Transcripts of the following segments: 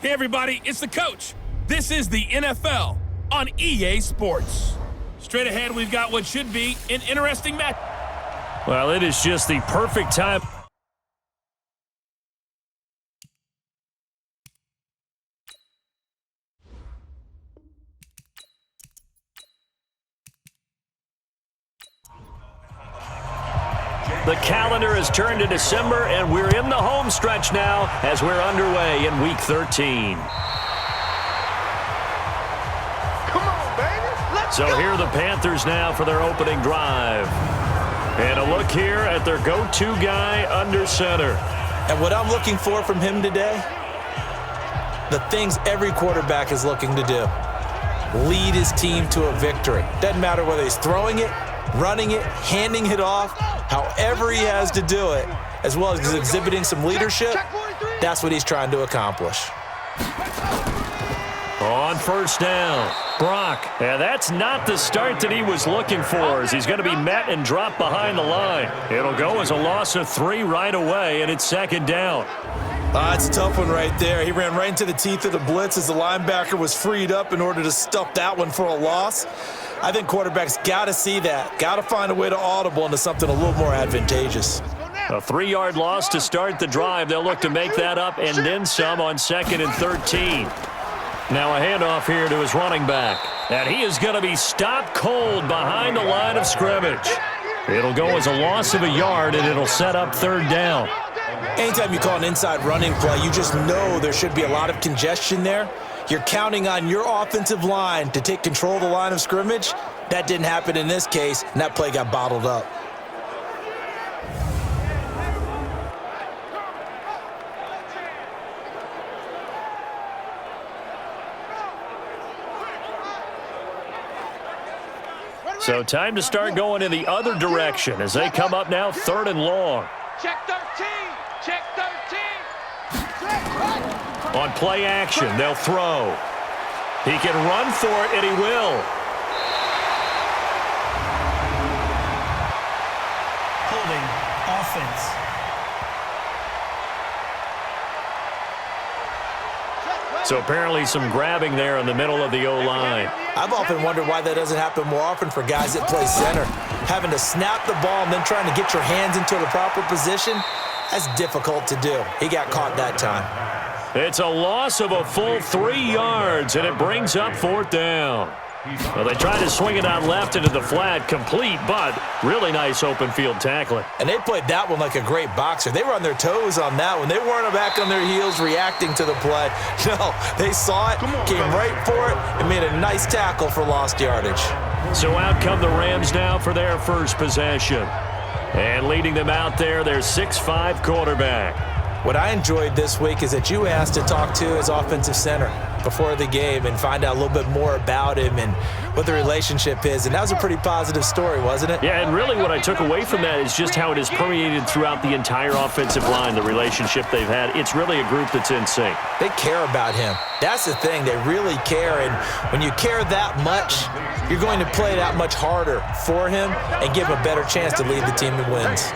Hey everybody, it's the coach. This is the NFL on EA Sports. Straight ahead, we've got what should be an interesting match. Well, it is just the perfect time. The calendar has turned to December, and we're in the home stretch now as we're underway in Week 13. Come on, baby. Let's So go. here are the Panthers now for their opening drive. And a look here at their go-to guy under center. And what I'm looking for from him today, the things every quarterback is looking to do. Lead his team to a victory. Doesn't matter whether he's throwing it, running it, handing it off, however he has to do it, as well as exhibiting some leadership, that's what he's trying to accomplish. On first down, Brock. And that's not the start that he was looking for, as he's going to be met and dropped behind the line. It'll go as a loss of 3 right away, and it's second down. That's a tough one right there. He ran right into the teeth of the blitz as the linebacker was freed up in order to stuff that one for a loss. I think quarterbacks got to see that. Got to find a way to audible into something a little more advantageous. A 3-yard loss to start the drive. They'll look to make that up and then some on 2nd and 13. Now a handoff here to his running back. And he is going to be stopped cold behind the line of scrimmage. It'll go as a loss of a yard, and it'll set up 3rd down. Anytime you call an inside running play, you just know there should be a lot of congestion there. You're counting on your offensive line to take control of the line of scrimmage. That didn't happen in this case, and that play got bottled up. So time to start going in the other direction as they come up now 3rd and long. Check 13. Check 13. On play action, they'll throw. He can run for it, and he will. Holding offense. So apparently some grabbing there in the middle of the O-line. I've often wondered why that doesn't happen more often for guys that play center. Having to snap the ball and then trying to get your hands into the proper position, that's difficult to do. He got caught that time. It's a loss of a full 3 yards, and it brings up 4th down. Well, they tried to swing it out left into the flat, complete, but really nice open field tackling. And they played that one like a great boxer. They were on their toes on that one. They weren't back on their heels reacting to the play. No, they saw it, came right for it, and made a nice tackle for lost yardage. So out come the Rams now for their first possession. And leading them out there, their 6'5" quarterback. What I enjoyed this week is that you asked to talk to his offensive center before the game and find out a little bit more about him and what the relationship is. And that was a pretty positive story, wasn't it? Yeah, and really what I took away from that is just how it has permeated throughout the entire offensive line, the relationship they've had. It's really a group that's in sync. They care about him. That's the thing. They really care. And when you care that much, you're going to play that much harder for him and give him a better chance to lead the team to wins.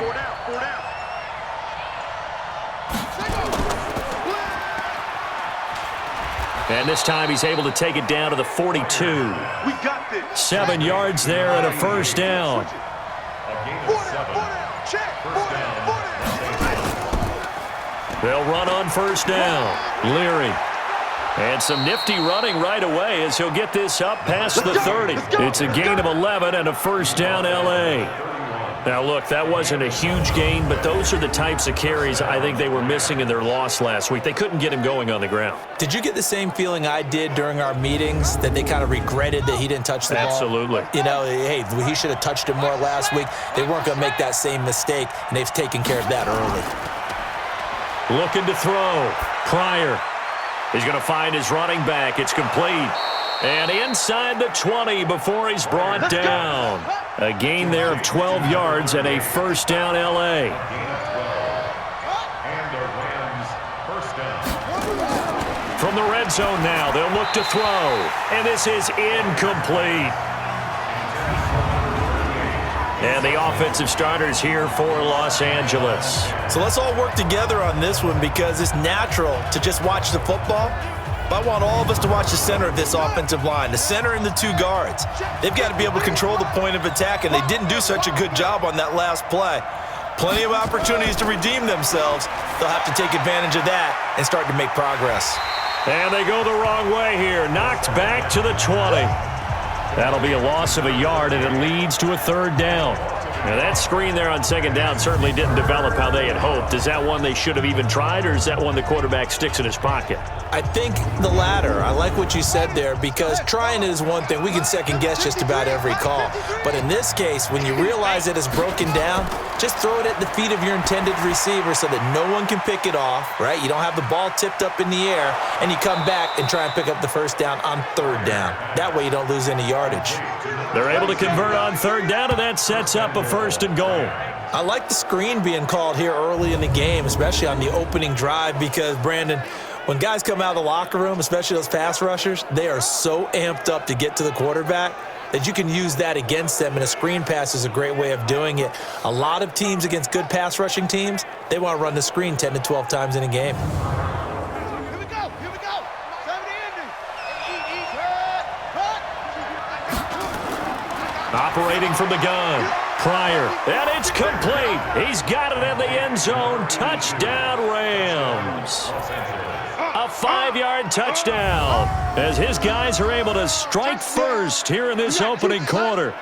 And this time he's able to take it down to the 42. We got this. 7 yards there and a first down. They'll run on first down. Leary. And some nifty running right away as he'll get this up past the 30. It's a gain of 11 and a first down, L.A. Now, look, that wasn't a huge gain, but those are the types of carries I think they were missing in their loss last week. They couldn't get him going on the ground. Did you get the same feeling I did during our meetings, that they kind of regretted that he didn't touch the ball? Absolutely. You know, hey, he should have touched it more last week. They weren't going to make that same mistake, and they've taken care of that early. Looking to throw. Pryor. He's going to find his running back. It's complete. And inside the 20 before he's brought down. A gain there of 12 yards and a first down, L.A. From the red zone now, they'll look to throw. And this is incomplete. And the offensive starters here for Los Angeles. So let's all work together on this one, because it's natural to just watch the football But I want all of us to watch the center of this offensive line, the center and the two guards. They've got to be able to control the point of attack, and they didn't do such a good job on that last play. Plenty of opportunities to redeem themselves. They'll have to take advantage of that and start to make progress. And they go the wrong way here. Knocked back to the 20. That'll be a loss of a yard, and it leads to a third down. Now, that screen there on second down certainly didn't develop how they had hoped. Is that one they should have even tried, or is that one the quarterback sticks in his pocket? I think the latter. I like what you said there, because trying it is one thing. We can second-guess just about every call. But in this case, when you realize it is broken down, just throw it at the feet of your intended receiver so that no one can pick it off, right? You don't have the ball tipped up in the air, and you come back and try and pick up the first down on third down. That way you don't lose any yardage. They're able to convert on third down, and that sets up a first and goal. I like the screen being called here early in the game, especially on the opening drive, because, Brandon, when guys come out of the locker room, especially those pass rushers, they are so amped up to get to the quarterback that you can use that against them, and a screen pass is a great way of doing it. A lot of teams against good pass rushing teams, they want to run the screen 10 to 12 times in a game. Here we go. 70 Operating from the gun. Pryor, and it's complete. He's got it in the end zone. Touchdown, Rams. A 5-yard touchdown as his guys are able to strike first here in this opening quarter.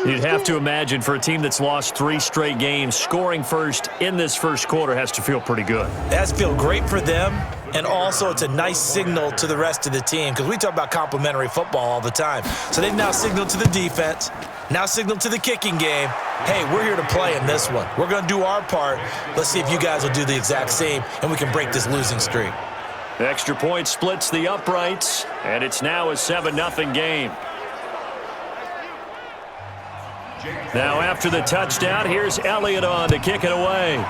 You'd have to imagine for a team that's lost 3 straight games, scoring first in this first quarter has to feel pretty good. It has to feel great for them, and also it's a nice signal to the rest of the team, because we talk about complimentary football all the time. So they've now signaled to the defense, now signaled to the kicking game, hey, we're here to play in this one. We're going to do our part. Let's see if you guys will do the exact same, and we can break this losing streak. The extra point splits the uprights, and it's now a 7-0 game. Now after the touchdown, here's Elliott on to kick it away.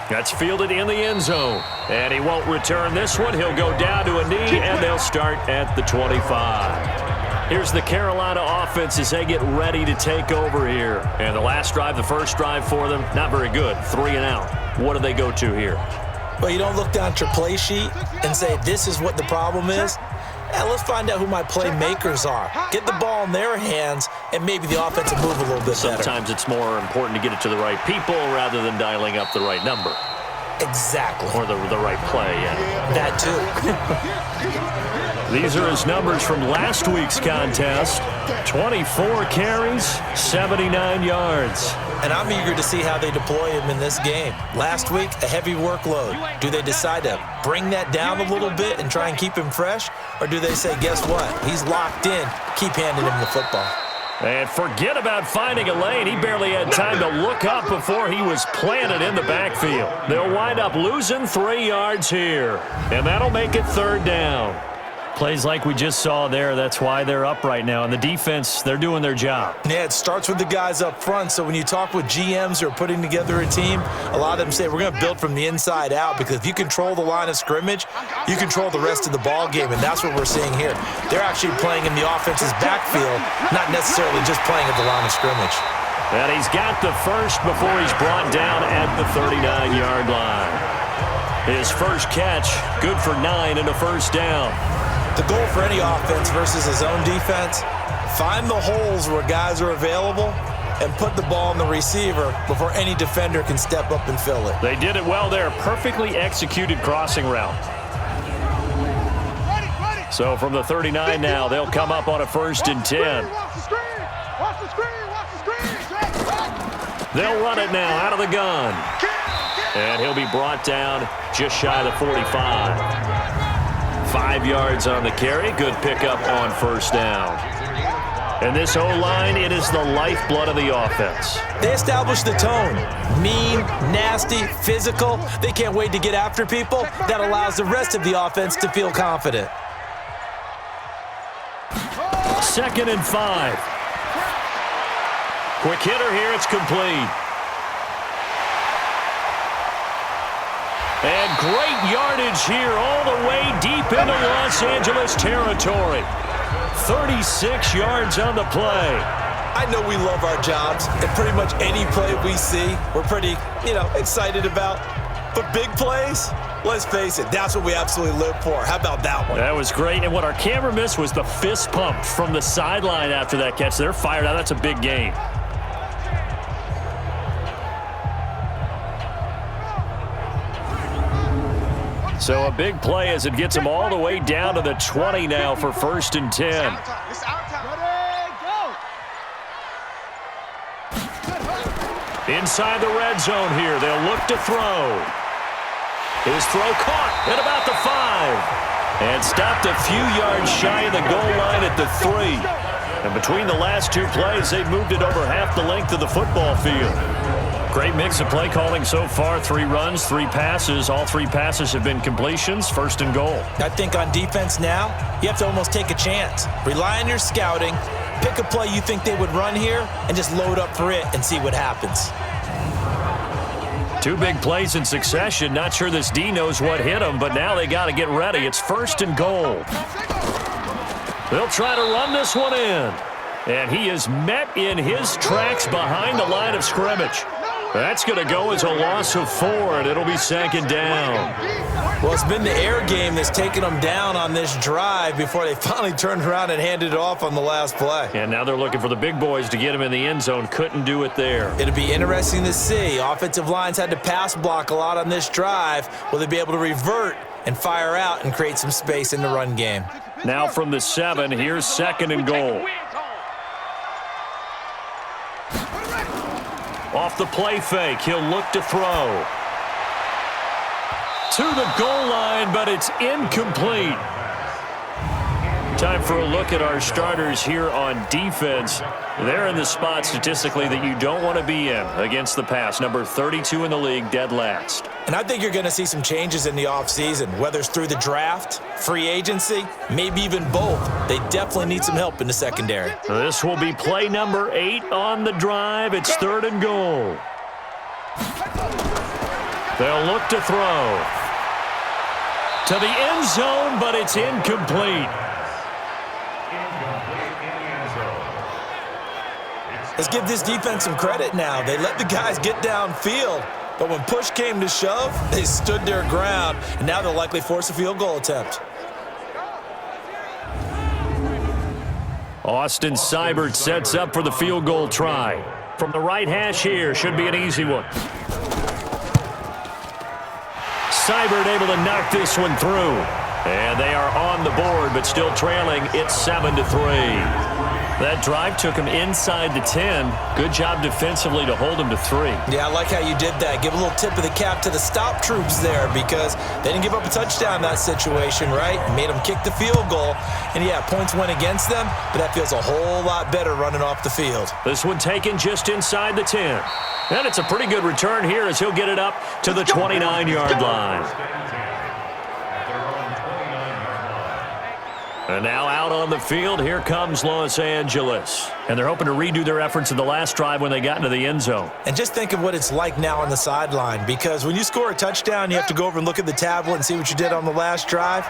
That's fielded in the end zone, and he won't return this one. He'll go down to a knee, and they'll start at the 25. Here's the Carolina offense as they get ready to take over here. And the last drive, the first drive for them, not very good. 3 and out. What do they go to here? Well, you don't look down at your play sheet and say, this is what the problem is. Yeah, let's find out who my playmakers are. Get the ball in their hands, and maybe the offense will move a little bit better. Sometimes it's more important to get it to the right people rather than dialing up the right number. Exactly. Or the right play, yeah. That too. These are his numbers from last week's contest. 24 carries, 79 yards. And I'm eager to see how they deploy him in this game. Last week, a heavy workload. Do they decide to bring that down a little bit and try and keep him fresh? Or do they say, guess what? He's locked in. Keep handing him the football. And forget about finding a lane. He barely had time to look up before he was planted in the backfield. They'll wind up losing 3 yards here. And that'll make it third down. Plays like we just saw there, that's why they're up right now. And the defense, they're doing their job. Yeah, it starts with the guys up front. So when you talk with GMs who are putting together a team, a lot of them say we're going to build from the inside out, because if you control the line of scrimmage, you control the rest of the ball game, and that's what we're seeing here. They're actually playing in the offense's backfield, not necessarily just playing at the line of scrimmage. And he's got the first before he's brought down at the 39-yard line. His first catch, good for 9 and a first down. The goal for any offense versus his own defense, find the holes where guys are available and put the ball in the receiver before any defender can step up and fill it. They did it well there. Perfectly executed crossing route. So from the 39 now, they'll come up on a 1st and 10. They'll run it now out of the gun. And he'll be brought down just shy of the 45. 5 yards on the carry. Good pickup on first down. And this O-line, it is the lifeblood of the offense. They establish the tone. Mean, nasty, physical. They can't wait to get after people. That allows the rest of the offense to feel confident. 2nd and 5. Quick hitter here. It's complete. And great yardage here all the way deep into Los Angeles territory. 36 yards on the play. I know we love our jobs, and pretty much any play we see, we're pretty, excited about. But big plays, Let's face it, that's what we absolutely live for. How about that one? That was great, and what our camera missed was the fist pump from the sideline after that catch. They're fired out. That's a big gain. So a big play as it gets them all the way down to the 20 now for 1st and 10. It's our time. Ready, go. Inside the red zone here, they'll look to throw. His throw caught at about the 5. And stopped a few yards shy of the goal line at the 3. And between the last two plays, they've moved it over half the length of the football field. Great mix of play calling so far. 3 runs, 3 passes. All 3 passes have been completions. 1st and goal. I think on defense now, you have to almost take a chance. Rely on your scouting. Pick a play you think they would run here and just load up for it and see what happens. 2 big plays in succession. Not sure this D knows what hit him, but now they got to get ready. It's 1st and goal. They'll try to run this one in. And he is met in his tracks behind the line of scrimmage. That's going to go as a loss of 4, and it'll be 2nd down. Well, it's been the air game that's taken them down on this drive before they finally turned around and handed it off on the last play. And now they're looking for the big boys to get him in the end zone. Couldn't do it there. It'll be interesting to see. Offensive lines had to pass block a lot on this drive. Will they be able to revert and fire out and create some space in the run game? Now from the 7, here's 2nd and goal. Off the play fake, he'll look to throw. To the goal line, but it's incomplete. Time for a look at our starters here on defense. They're in the spot statistically that you don't want to be in against the pass. Number 32 in the league, dead last. And I think you're going to see some changes in the offseason, whether it's through the draft, free agency, maybe even both. They definitely need some help in the secondary. This will be play number 8 on the drive. It's 3rd and goal. They'll look to throw. To the end zone, but it's incomplete. Let's give this defense some credit now. They let the guys get downfield, but when push came to shove, they stood their ground, and now they'll likely force a field goal attempt. Austin Seibert sets up for the field goal try. From the right hash here, should be an easy one. Seibert able to knock this one through. And they are on the board, but still trailing. It's 7-3. That drive took him inside the 10. Good job defensively to hold him to 3. Yeah, I like how you did that. Give a little tip of the cap to the stop troops there because they didn't give up a touchdown in that situation, right? Made them kick the field goal. And, yeah, points went against them, but that feels a whole lot better running off the field. This one taken just inside the 10. And it's a pretty good return here as he'll get it up to the 29-yard line. And now out on the field, here comes Los Angeles. And they're hoping to redo their efforts in the last drive when they got into the end zone. And just think of what it's like now on the sideline, because when you score a touchdown, you have to go over and look at the tablet and see what you did on the last drive.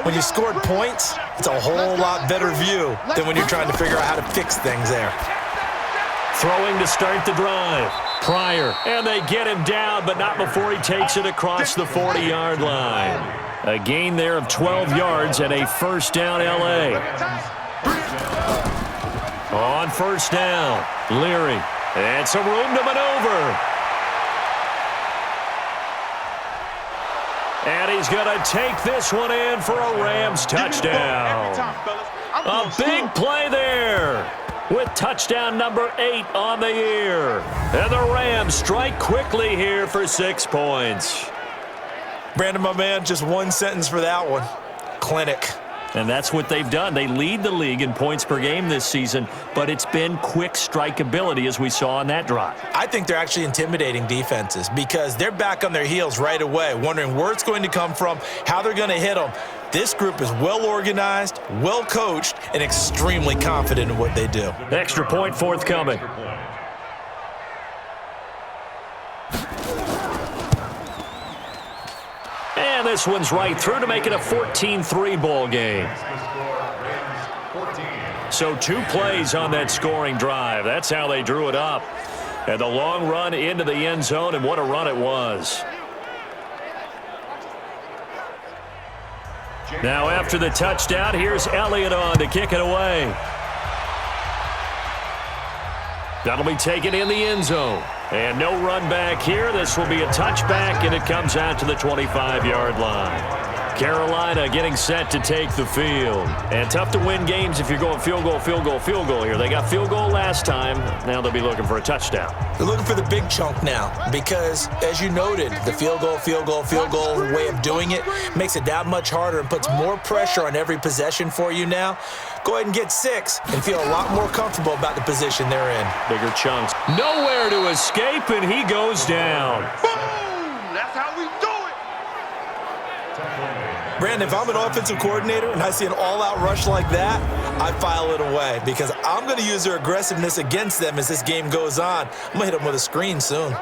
When you scored points, it's a whole lot better view than when you're trying to figure out how to fix things there. Throwing to start the drive. Pryor, and they get him down, but not before he takes it across the 40-yard line. A gain there of 12 yards and a first down L.A. On first down, Leary. And some room to maneuver. And he's going to take this one in for a Rams touchdown. A big play there with touchdown number 8 on the year. And the Rams strike quickly here for 6 points. Brandon, my man, just one sentence for that one. Clinic. And that's what they've done. They lead the league in points per game this season, but it's been quick strikeability as we saw on that drive. I think they're actually intimidating defenses because they're back on their heels right away, wondering where it's going to come from, how they're going to hit them. This group is well organized, well coached, and extremely confident in what they do. Extra point forthcoming. And this one's right through to make it a 14-3 ball game. So 2 plays on that scoring drive. That's how they drew it up. And the long run into the end zone, and what a run it was. Now after the touchdown, here's Elliott on to kick it away. That'll be taken in the end zone. And no run back here. This will be a touchback, and it comes out to the 25-yard line. Carolina getting set to take the field. And tough to win games if you're going field goal, field goal, field goal here. They got field goal last time. Now they'll be looking for a touchdown. They're looking for the big chunk now because, as you noted, the field goal way of doing it makes it that much harder and puts more pressure on every possession for you now. Go ahead and get 6 and feel a lot more comfortable about the position they're in. Bigger chunks. Nowhere to escape, and he goes down. Boom! That's how we do it. Brandon, if I'm an offensive coordinator and I see an all-out rush like that, I file it away because I'm going to use their aggressiveness against them as this game goes on. I'm going to hit them with a screen soon.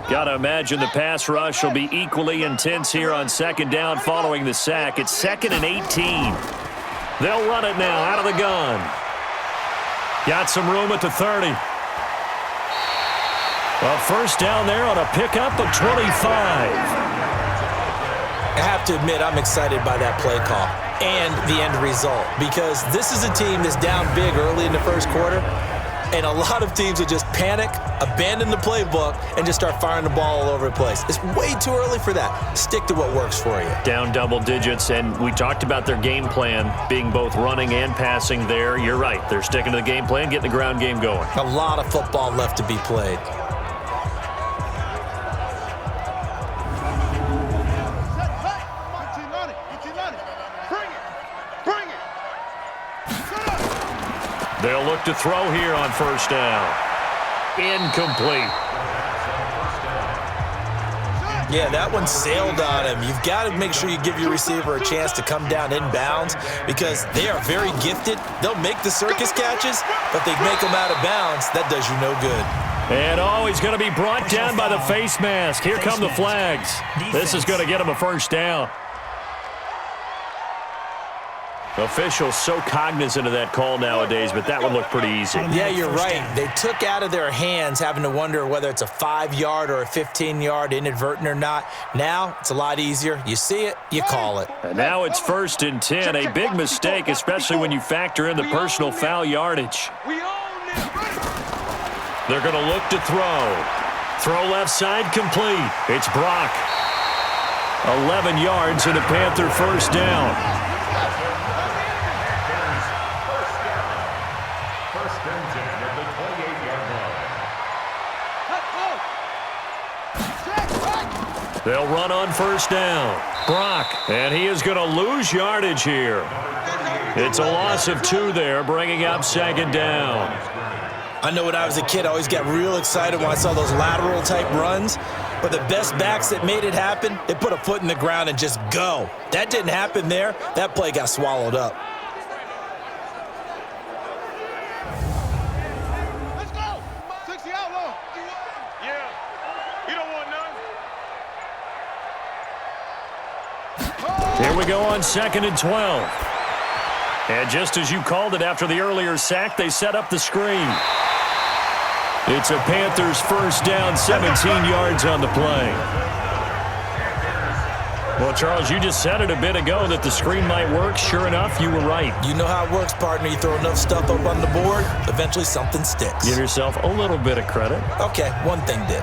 Got to imagine the pass rush will be equally intense here on second down following the sack. It's 2nd and 18. They'll run it now out of the gun. Got some room at the 30. A first down there on a pickup of 25. I have to admit, I'm excited by that play call and the end result because this is a team that's down big early in the first quarter, and a lot of teams will just panic, abandon the playbook, and just start firing the ball all over the place. It's way too early for that. Stick to what works for you. Down double digits, and we talked about their game plan being both running and passing there. You're right. They're sticking to the game plan, getting the ground game going. A lot of football left to be played. They'll look to throw here on first down. Incomplete. Yeah, that one sailed on him. You've got to make sure you give your receiver a chance to come down inbounds because they are very gifted. They'll make the circus catches, but they make them out of bounds. That does you no good. And he's going to be brought down by the face mask. Here come the flags. This is going to get him a first down. Officials so cognizant of that call nowadays, but that would look pretty easy. Yeah, you're right. They took out of their hands having to wonder whether it's a 5-yard or a 15-yard inadvertent or not. Now it's a lot easier. You see it, you call it. And now it's 1st and 10. A big mistake, especially when you factor in the personal foul yardage. They're going to look to throw. Throw left side complete. It's Brock. 11 yards and a Panther first down. They'll run on first down. Brock, and he is going to lose yardage here. It's a loss of 2 there, bringing up 2nd down. I know when I was a kid, I always got real excited when I saw those lateral-type runs. But the best backs that made it happen, they put a foot in the ground and just go. That didn't happen there. That play got swallowed up. Let's go. 60 out low. Yeah. You don't want none. Here we go on 2nd and 12. And just as you called it after the earlier sack, they set up the screen. It's a Panthers first down, 17 yards on the play. Well, Charles, you just said it a bit ago that the screen might work. Sure enough, you were right. You know how it works, partner. You throw enough stuff up on the board, eventually something sticks. Give yourself a little bit of credit. Okay, one thing did.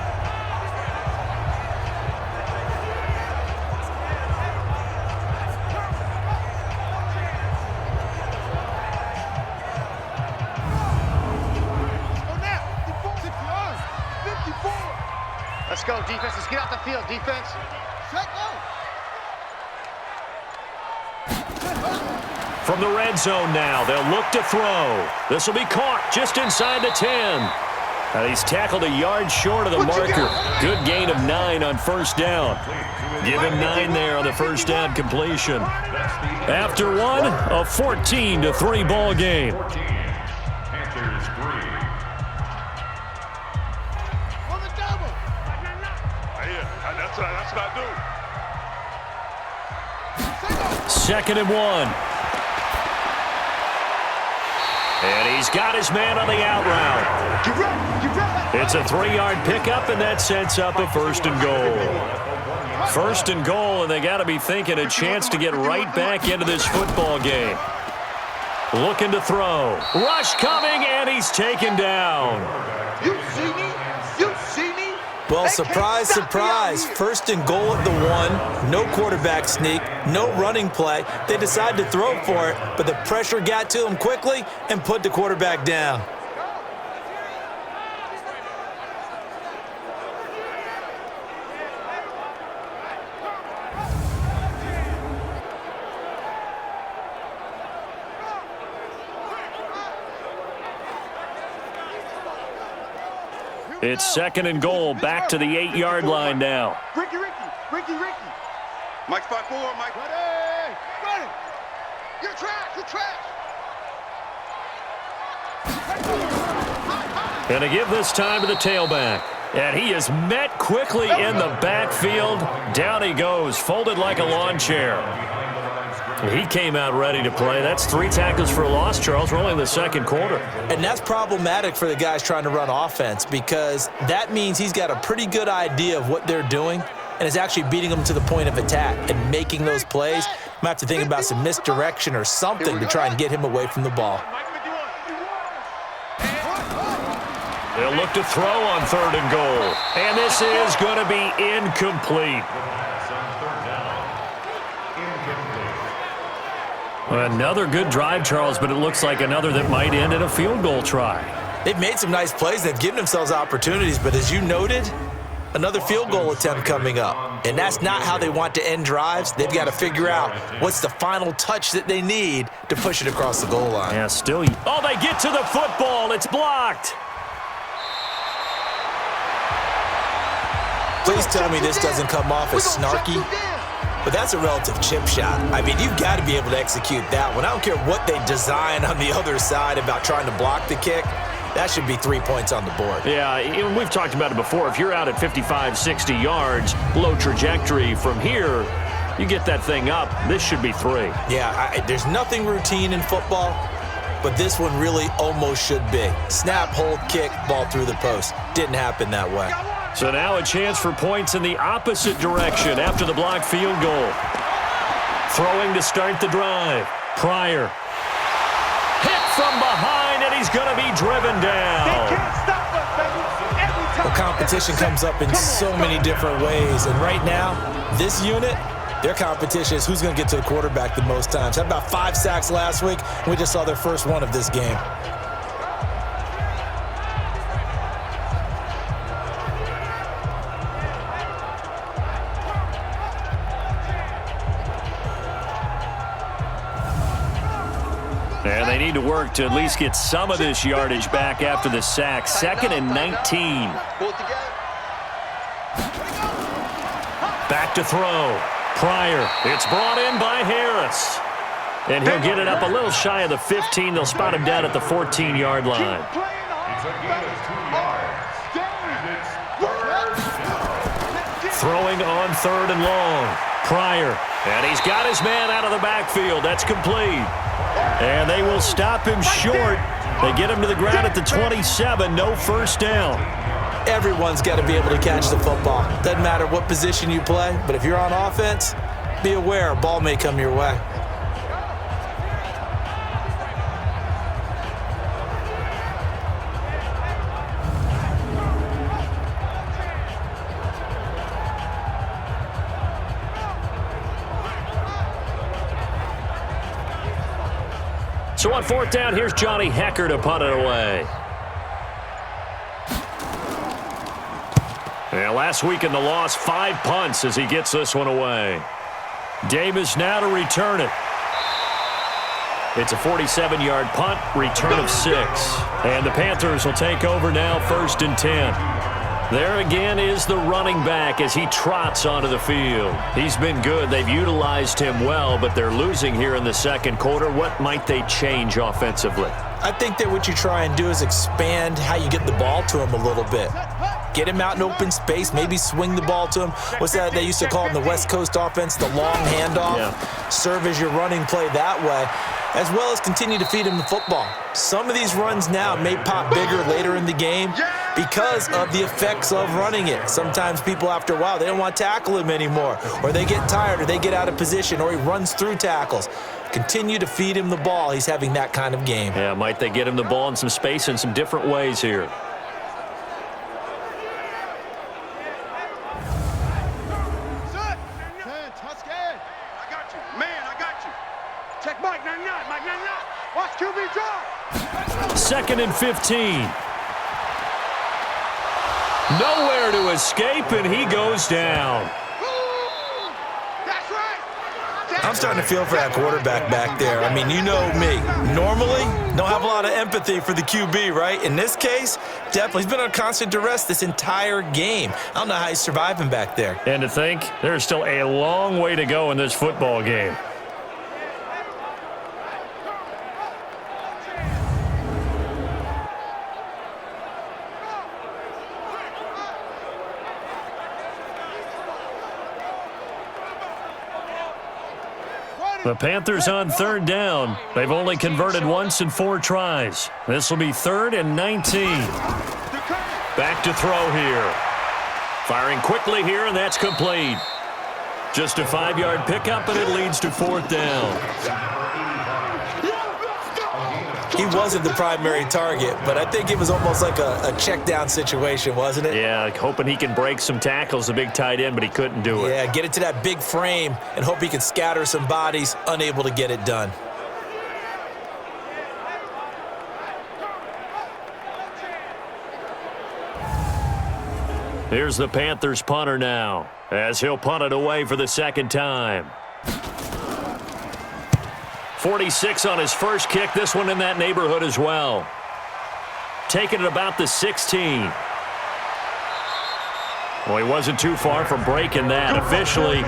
Let's go, defense. Let's get out the field, defense. From the red zone now, they'll look to throw. This will be caught just inside the 10. And he's tackled a yard short of the marker. Good gain of 9 on first down. Give him 9 there on the first down completion. After one, a 14-3 ball game. That's what I do. 2nd and 1. And he's got his man on the out route. It's a 3-yard pickup, and that sets up a 1st and goal. 1st and goal, and they got to be thinking a chance to get right back into this football game. Looking to throw. Rush coming, and he's taken down. You see me? You see me? Well, surprise, surprise. 1st and goal at the 1. No quarterback sneak. No running play. They decide to throw for it, but the pressure got to them quickly and put the quarterback down. It's 2nd and goal, back to the 8-yard line now. Ricky. Mike spot 4, Mike. Ready. You're trash. And to give this time to the tailback. And he is met quickly in the backfield. Down he goes, folded like a lawn chair. He came out ready to play. That's 3 tackles for a loss, Charles. We're only in the 2nd quarter. And that's problematic for the guys trying to run offense because that means he's got a pretty good idea of what they're doing and is actually beating them to the point of attack and making those plays. Might have to think about some misdirection or something to try and get him away from the ball. They'll look to throw on 3rd and goal. And this is going to be incomplete. Another good drive, Charles, but it looks like another that might end in a field goal try. They've made some nice plays. They've given themselves opportunities, but as you noted, another field goal attempt coming up. And that's not how they want to end drives. They've got to figure out what's the final touch that they need to push it across the goal line. Yeah, still. Oh, they get to the football. It's blocked. Please tell me this doesn't come off as snarky. But that's a relative chip shot. I mean, you've got to be able to execute that one. I don't care what they design on the other side about trying to block the kick. That should be 3 points on the board. Yeah, we've talked about it before. If you're out at 55, 60 yards, low trajectory from here, you get that thing up, this should be 3. Yeah, there's nothing routine in football, but this one really almost should be. Snap, hold, kick, ball through the post. Didn't happen that way. So now a chance for points in the opposite direction after the blocked field goal. Throwing to start the drive. Pryor. Hit from behind, and he's going to be driven down. Well, competition comes up in so many different ways, and right now, this unit, their competition is who's going to get to the quarterback the most times. Had about 5 sacks last week, and we just saw their first one of this game. And they need to work to at least get some of this yardage back after the sack. 2nd and 19. Back to throw. Pryor. It's brought in by Harris. And he'll get it up a little shy of the 15. They'll spot him down at the 14-yard line. Throwing on 3rd and long. Pryor. And he's got his man out of the backfield. That's complete. And they will stop him short. They get him to the ground at the 27. No first down. Everyone's got to be able to catch the football. Doesn't matter what position you play, but if you're on offense, be aware a ball may come your way. So on 4th down, here's Johnny Hecker to punt it away. Yeah, last week in the loss, 5 punts as he gets this one away. Davis now to return it. It's a 47-yard punt, return of 6. And the Panthers will take over now, 1st and 10. There again is the running back as he trots onto the field. He's been good. They've utilized him well, but they're losing here in the 2nd quarter. What might they change offensively? I think that what you try and do is expand how you get the ball to him a little bit. Get him out in open space, maybe swing the ball to him. What's that they used to call in the West Coast offense, the long handoff? Yeah. Serve as your running play that way. as well as continue to feed him the football. Some of these runs now may pop bigger later in the game because of the effects of running it. Sometimes people, after a while, they don't want to tackle him anymore, or they get tired, or they get out of position, or he runs through tackles. Continue to feed him the ball. He's having that kind of game. Yeah, might they get him the ball in some space in some different ways here. Watch QB draw. 2nd and 15. Nowhere to escape, and he goes down. That's right. I'm starting to feel for that quarterback back there. I mean, you know me. Normally, don't have a lot of empathy for the QB, right? In this case, definitely. He's been on constant duress this entire game. I don't know how he's surviving back there. And to think, there's still a long way to go in this football game. The Panthers on 3rd down. They've only converted once in 4 tries. This will be 3rd and 19. Back to throw here. Firing quickly here, and that's complete. Just a 5-yard pickup, and it leads to 4th down. He wasn't the primary target, but I think it was almost like a check down situation, wasn't it? Yeah, hoping he can break some tackles, a big tight end, but he couldn't do it. Yeah, get it to that big frame and hope he can scatter some bodies, unable to get it done. Here's the Panthers punter now, as he'll punt it away for the 2nd time. 46 on his first kick, this one in that neighborhood as well. Taking it about the 16. Well, he wasn't too far from breaking that. Officially,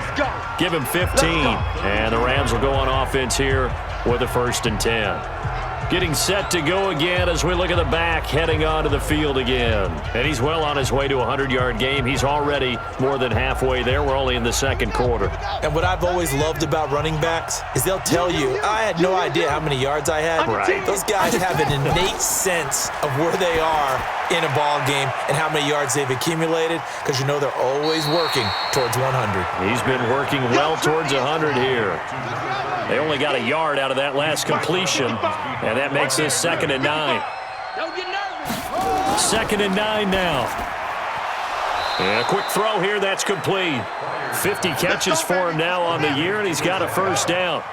give him 15. And the Rams will go on offense here with a 1st and 10. Getting set to go again as we look at the back, heading onto the field again. And he's well on his way to a 100-yard game. He's already more than halfway there. We're only in the 2nd quarter. And what I've always loved about running backs is they'll tell you, I had no idea how many yards I had. Right. Those guys have an innate sense of where they are in a ball game and how many yards they've accumulated, because you know they're always working towards 100. He's been working well towards 100 here. They only got a yard out of that last completion, and that makes this 2nd and 9. Don't get nervous. 2nd and 9 now. And a quick throw here, that's complete. 50 catches for him now on the year, and he's got a 1st down.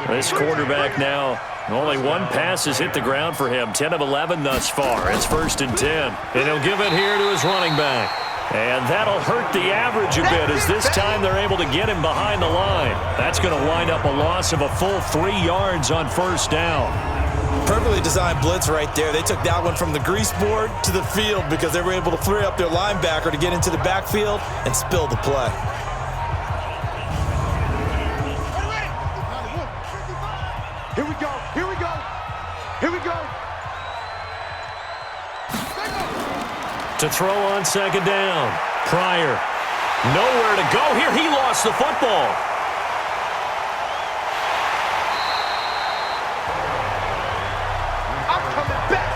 This quarterback now, only 1 pass has hit the ground for him. 10 of 11 thus far. It's 1st and 10. And he'll give it here to his running back. And that'll hurt the average a bit, as this time they're able to get him behind the line. That's going to wind up a loss of a full 3 yards on 1st down. Perfectly designed blitz right there. They took that one from the grease board to the field because they were able to free up their linebacker to get into the backfield and spill the play. Here we go. Here we go. Here we go. To throw on 2nd down. Pryor. Nowhere to go here. He lost the football. I'm coming back.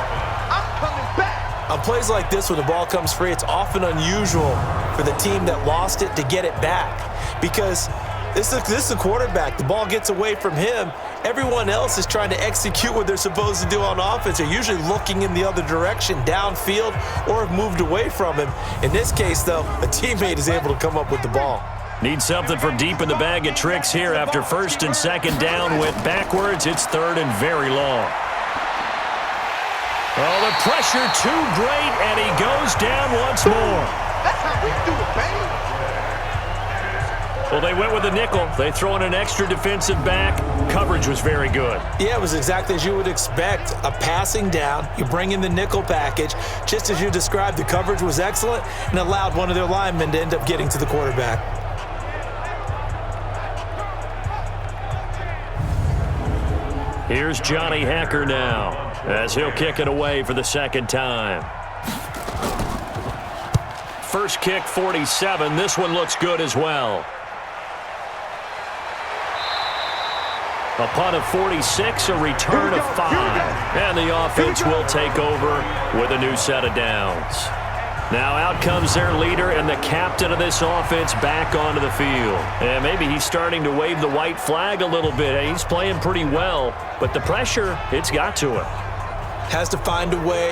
I'm coming back. On plays like this, when the ball comes free, it's often unusual for the team that lost it to get it back, because this is a quarterback. The ball gets away from him. Everyone else is trying to execute what they're supposed to do on offense. They're usually looking in the other direction, downfield, or have moved away from him. In this case, though, a teammate is able to come up with the ball. Need something from deep in the bag of tricks here after 1st and 2nd down. Went backwards. It's 3rd and very long. Oh, the pressure too great, and he goes down once more. That's how we do it, baby. Well, they went with a nickel. They throw in an extra defensive back. Coverage was very good. Yeah, it was exactly as you would expect. A passing down, you bring in the nickel package. Just as you described, the coverage was excellent and allowed one of their linemen to end up getting to the quarterback. Here's Johnny Hacker now, as he'll kick it away for the 2nd time. First kick, 47. This one looks good as well. A punt of 46, a return of 5. And the offense will take over with a new set of downs. Now out comes their leader and the captain of this offense back onto the field. And maybe he's starting to wave the white flag a little bit. He's playing pretty well, but the pressure, it's got to him. Has to find a way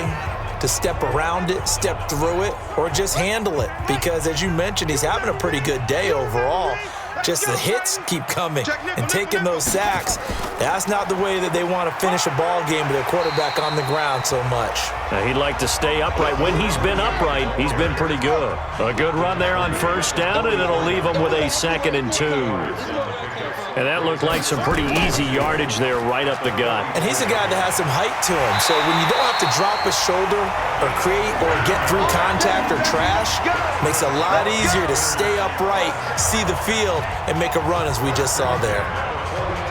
to step around it, step through it, or just handle it. Because as you mentioned, he's having a pretty good day overall. Just the hits keep coming and taking those sacks. That's not the way that they want to finish a ball game with their quarterback on the ground so much. Now, he'd like to stay upright. When he's been upright, he's been pretty good. A good run there on first down, and it'll leave him with a 2nd and 2. And that looked like some pretty easy yardage there right up the gut. And he's a guy that has some height to him. So when you don't have to drop a shoulder or create or get through contact or trash, makes it a lot easier to stay upright, see the field, and make a run as we just saw there.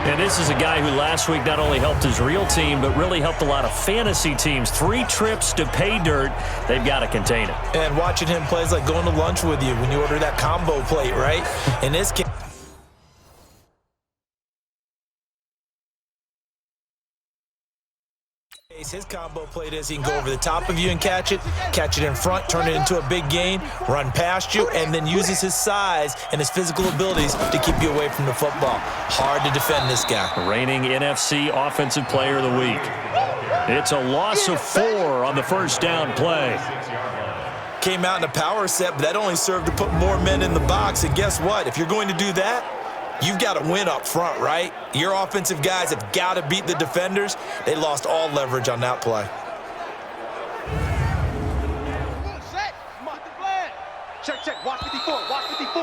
And this is a guy who last week not only helped his real team, but really helped a lot of fantasy teams. 3 trips to pay dirt. They've got to contain it. And watching him play is like going to lunch with you when you order that combo plate, right? In this case, his combo plate is he can go over the top of you and catch it in front, turn it into a big gain, run past you, and then uses his size and his physical abilities to keep you away from the football. Hard to defend this guy. Reigning NFC Offensive Player of the Week. It's a loss of 4 on the first down play. Came out in a power set, but that only served to put more men in the box. And guess what? If you're going to do that, you've got to win up front, right? Your offensive guys have got to beat the defenders. They lost all leverage on that play.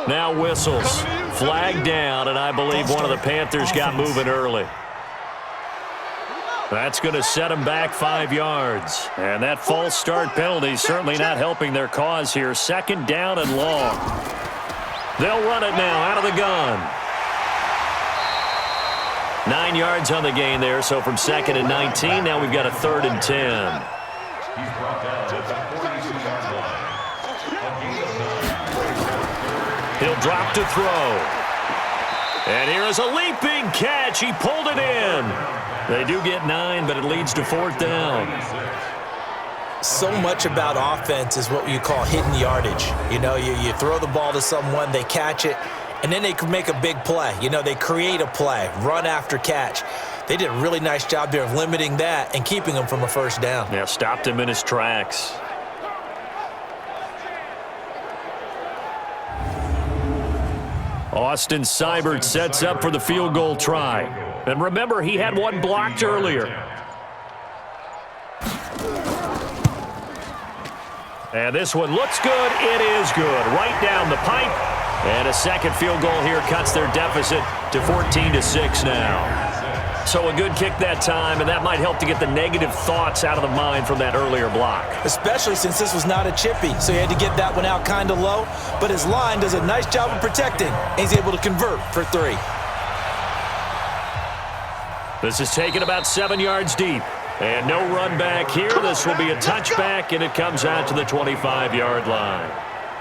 Now whistles. Flag down, and I believe one of the Panthers got moving early. That's going to set them back 5 yards. And that false start penalty is certainly not helping their cause here. 2nd down and long. They'll run it now out of the gun. 9 yards on the gain there, so from 2nd and 19, now we've got a 3rd and 10. He'll drop to throw. And here is a leaping catch. He pulled it in. They do get 9, but it leads to 4th down. So much about offense is what you call hidden yardage. You know, you throw the ball to someone, they catch it, and then they can make a big play. You know, they create a play, run after catch. They did a really nice job there of limiting that and keeping him from a first down. Yeah, stopped him in his tracks. Austin Seibert sets up for the field goal try. And remember, he had one blocked earlier. And this one looks good. It is good. Right down the pipe. And a second field goal here cuts their deficit to 14-6 now. So a good kick that time, and that might help to get the negative thoughts out of the mind from that earlier block. Especially since this was not a chippy, so he had to get that one out kind of low. But his line does a nice job of protecting, and he's able to convert for 3. This is taken about 7 yards deep. And no run back here. This will be a touchback, and it comes out to the 25-yard line.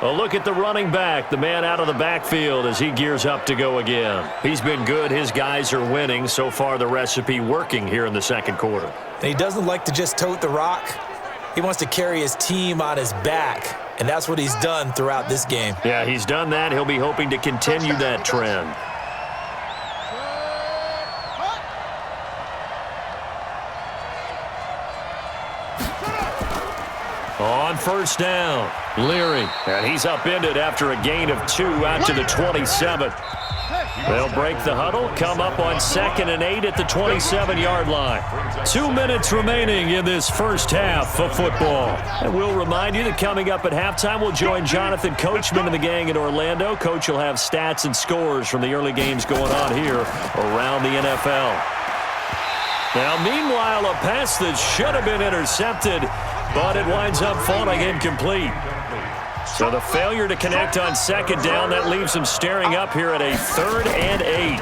A look at the running back, the man out of the backfield as he gears up to go again. He's been good. His guys are winning. So far, the recipe working here in the second quarter. And he doesn't like to just tote the rock. He wants to carry his team on his back, and that's what he's done throughout this game. Yeah, he's done that. He'll be hoping to continue that trend. On first down, Leary, and he's upended after a gain of 2 out to the 27. They'll break the huddle, come up on 2nd and 8 at the 27-yard line. 2 minutes remaining in this first half of football. And we'll remind you that coming up at halftime, we'll join Jonathan Coachman and the gang in Orlando. Coach will have stats and scores from the early games going on here around the NFL. Now, meanwhile, a pass that should have been intercepted, but it winds up falling incomplete. So the failure to connect on 2nd down, that leaves him staring up here at a 3rd and 8.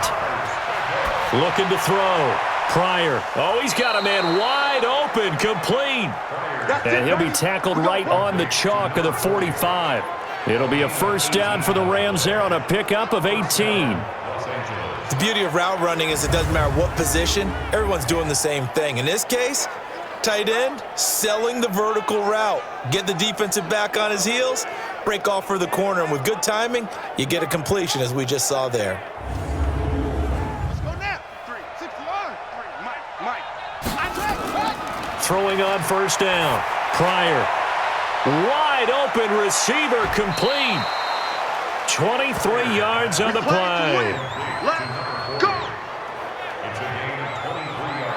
Looking to throw. Pryor. Oh, he's got a man wide open, complete. And he'll be tackled right on the chalk of the 45. It'll be a first down for the Rams there on a pickup of 18. The beauty of route running is it doesn't matter what position, everyone's doing the same thing. In this case, tight end, selling the vertical route. Get the defensive back on his heels, break off for the corner, and with good timing, you get a completion as we just saw there. Let's go now. 360 on. Mike. Throwing on first down. Pryor. Wide open receiver complete. 23 yards on the play. Let's go.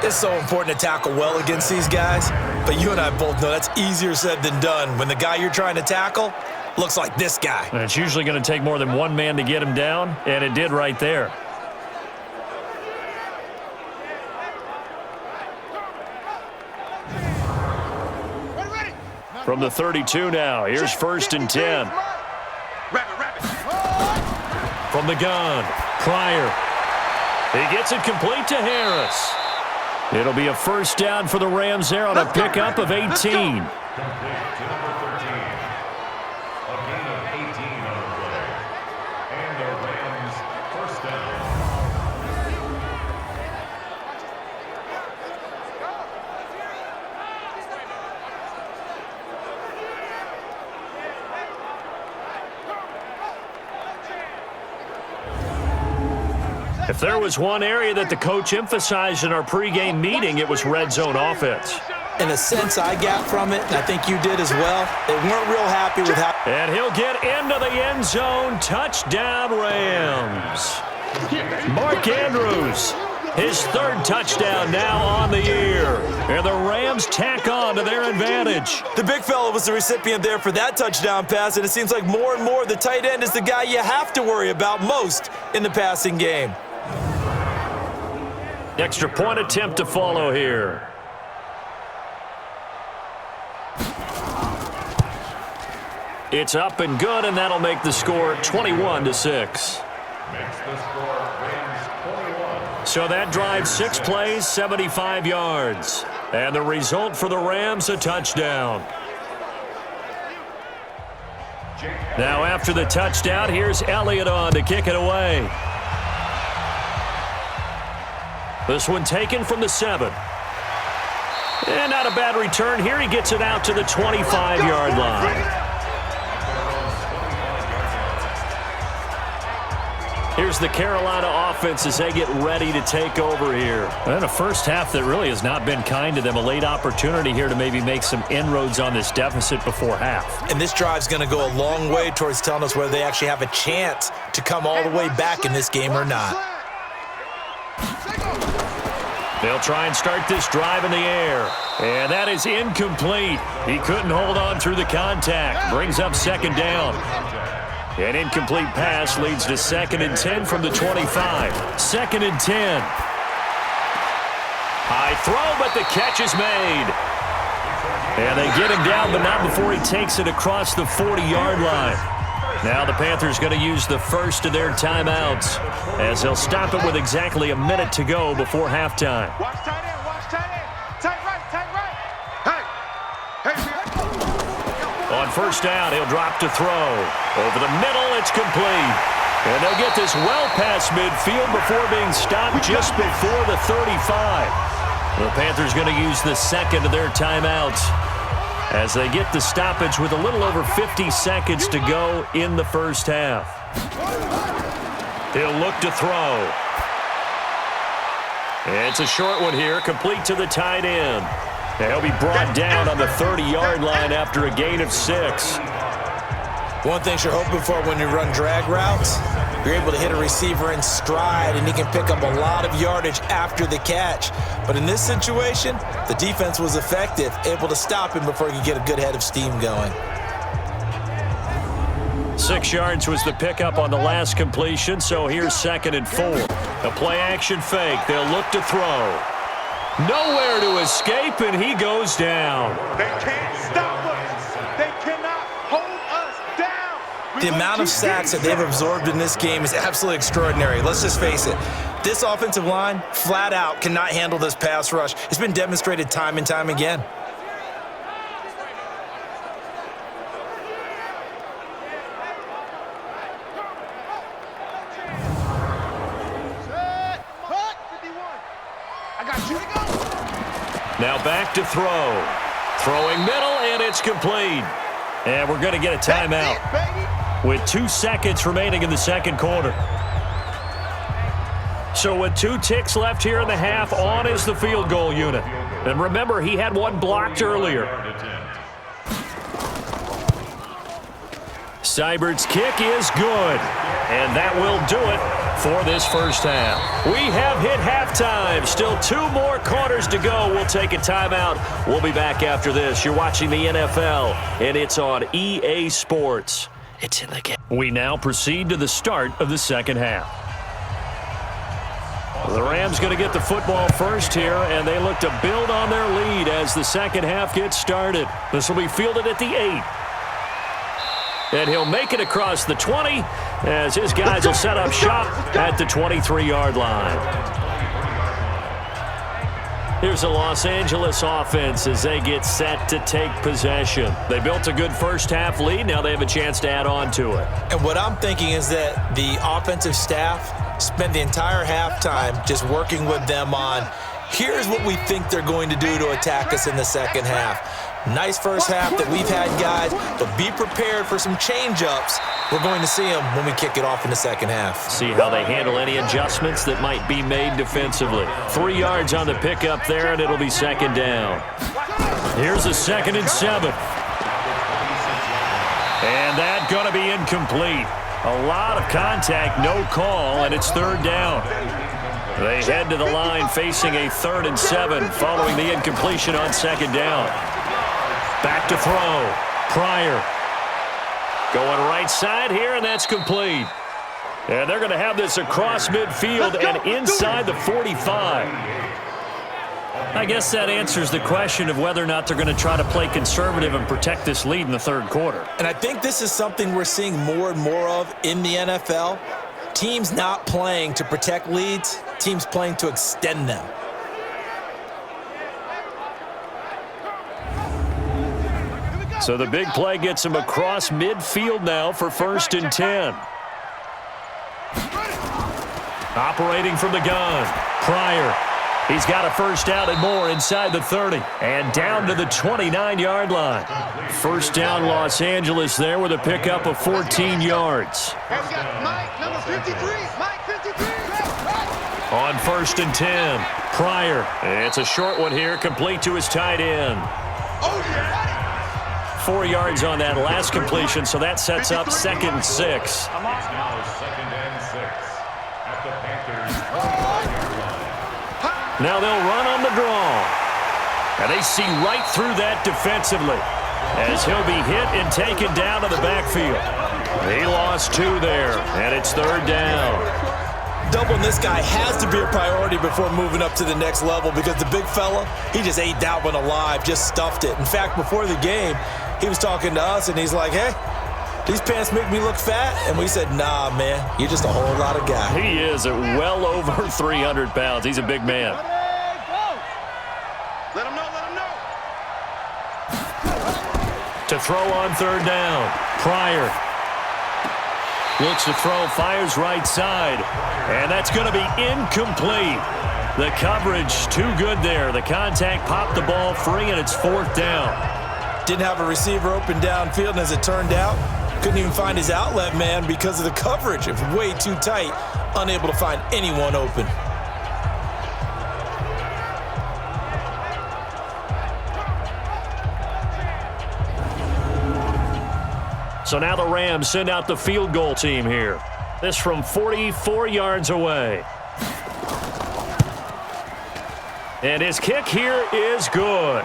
It's so important to tackle well against these guys, but you and I both know that's easier said than done when the guy you're trying to tackle looks like this guy. And it's usually going to take more than one man to get him down, and it did right there. Ready. From the 32 now, here's first and 10. Rabbit. From the gun, Pryor. He gets it complete to Harris. It'll be a first down for the Rams there on a pickup of 18. If there was one area that the coach emphasized in our pregame meeting, it was red zone offense. In a sense, I got from it, and I think you did as well. They weren't real happy with how... And he'll get into the end zone. Touchdown, Rams. Mark Andrews, his third touchdown now on the year. And the Rams tack on to their advantage. The big fella was the recipient there for that touchdown pass, and it seems like more and more the tight end is the guy you have to worry about most in the passing game. Extra point attempt to follow here. It's up and good, and that'll make the score 21-6. So that drives 6 plays, 75 yards. And the result for the Rams, a touchdown. Now after the touchdown, here's Elliott on to kick it away. This one taken from the 7. And not a bad return here. He gets it out to the 25-yard line. Here's the Carolina offense as they get ready to take over here. And a first half that really has not been kind to them. A late opportunity here to maybe make some inroads on this deficit before half. And this drive's going to go a long way towards telling us whether they actually have a chance to come all the way back in this game or not. They'll try and start this drive in the air. And that is incomplete. He couldn't hold on through the contact. Brings up second down. An incomplete pass leads to 2nd and 10 from the 25. 2nd and 10. High throw, but the catch is made. And they get him down, but not before he takes it across the 40-yard line. Now the Panthers going to use the first of their timeouts as they'll stop it with exactly a minute to go before halftime. Watch tight end. Tight right. Hey. On first down, he'll drop to throw. Over the middle, it's complete. And they'll get this well past midfield before being stopped just before the 35. The Panthers going to use the second of their timeouts as they get the stoppage with a little over 50 seconds to go in the first half. He'll look to throw. It's a short one here, complete to the tight end. He'll be brought down on the 30-yard line after a gain of 6. One thing you're hoping for when you run drag routes, you're able to hit a receiver in stride, and he can pick up a lot of yardage after the catch. But in this situation, the defense was effective, able to stop him before he could get a good head of steam going. 6 yards was the pickup on the last completion, so here's 2nd and 4. A play-action fake. They'll look to throw. Nowhere to escape, and he goes down. They can't stop us. They cannot hold us down. The amount of sacks that they've absorbed in this game is absolutely extraordinary. Let's just face it. This offensive line, flat out, cannot handle this pass rush. It's been demonstrated time and time again. Now back to throw. Throwing middle, and it's complete. And we're going to get a timeout with 2 seconds remaining in the second quarter. So with 2 ticks left here in the half, on is the field goal unit. And remember, he had one blocked earlier. Seibert's kick is good. And that will do it for this first half. We have hit halftime. Still 2 more quarters to go. We'll take a timeout. We'll be back after this. You're watching the NFL, and it's on EA Sports. It's in the game. We now proceed to the start of the second half. The Rams going to get the football first here, and they look to build on their lead as the second half gets started. This will be fielded at the 8. And he'll make it across the 20 as his guys will set up shop at the 23-yard line. Here's the Los Angeles offense as they get set to take possession. They built a good first half lead. Now they have a chance to add on to it. And what I'm thinking is that the offensive staff spent the entire halftime just working with them on, here's what we think they're going to do to attack us in the second half. Nice first half that we've had, guys, but be prepared for some change-ups. We're going to see them when we kick it off in the second half. See how they handle any adjustments that might be made defensively. 3 yards on the pickup there, and it'll be second down. Here's a 2nd and 7. And that's going to be incomplete. A lot of contact, no call, and it's 3rd down. They head to the line facing a 3rd and 7 following the incompletion on 2nd down. Back to throw. Pryor. Going right side here, and that's complete. And they're going to have this across midfield and inside the 45. I guess that answers the question of whether or not they're going to try to play conservative and protect this lead in the third quarter. And I think this is something we're seeing more and more of in the NFL. Teams not playing to protect leads, teams playing to extend them. So the big play gets him across midfield now for 1st and 10. Operating from the gun. Pryor. He's got a first down and more inside the 30. And down to the 29-yard line. First down Los Angeles there with a pickup of 14 yards. Hey, we got Mike, number 53. Mike, 53. On 1st and 10. Pryor. It's a short one here, complete to his tight end. Oh, yeah. 4 yards on that last completion, so that sets up 2nd and 6. Now 2nd and 6 at the Panthers. Now they'll run on the draw. And they see right through that defensively as he'll be hit and taken down to the backfield. He lost 2 there, and it's 3rd down. Doubling this guy has to be a priority before moving up to the next level because the big fella, he just ate that one alive, just stuffed it. In fact, before the game, he was talking to us, and he's like, hey, these pants make me look fat. And we said, nah, man, you're just a whole lot of guy. He is at well over 300 pounds. He's a big man. Let him know, let him know. To throw on 3rd down. Pryor. Looks to throw, fires right side. And that's going to be incomplete. The coverage too good there. The contact popped the ball free, and it's 4th down. Didn't have a receiver open downfield, and as it turned out, couldn't even find his outlet man because of the coverage. It was way too tight, unable to find anyone open. So now the Rams send out the field goal team here. This from 44 yards away. And his kick here is good.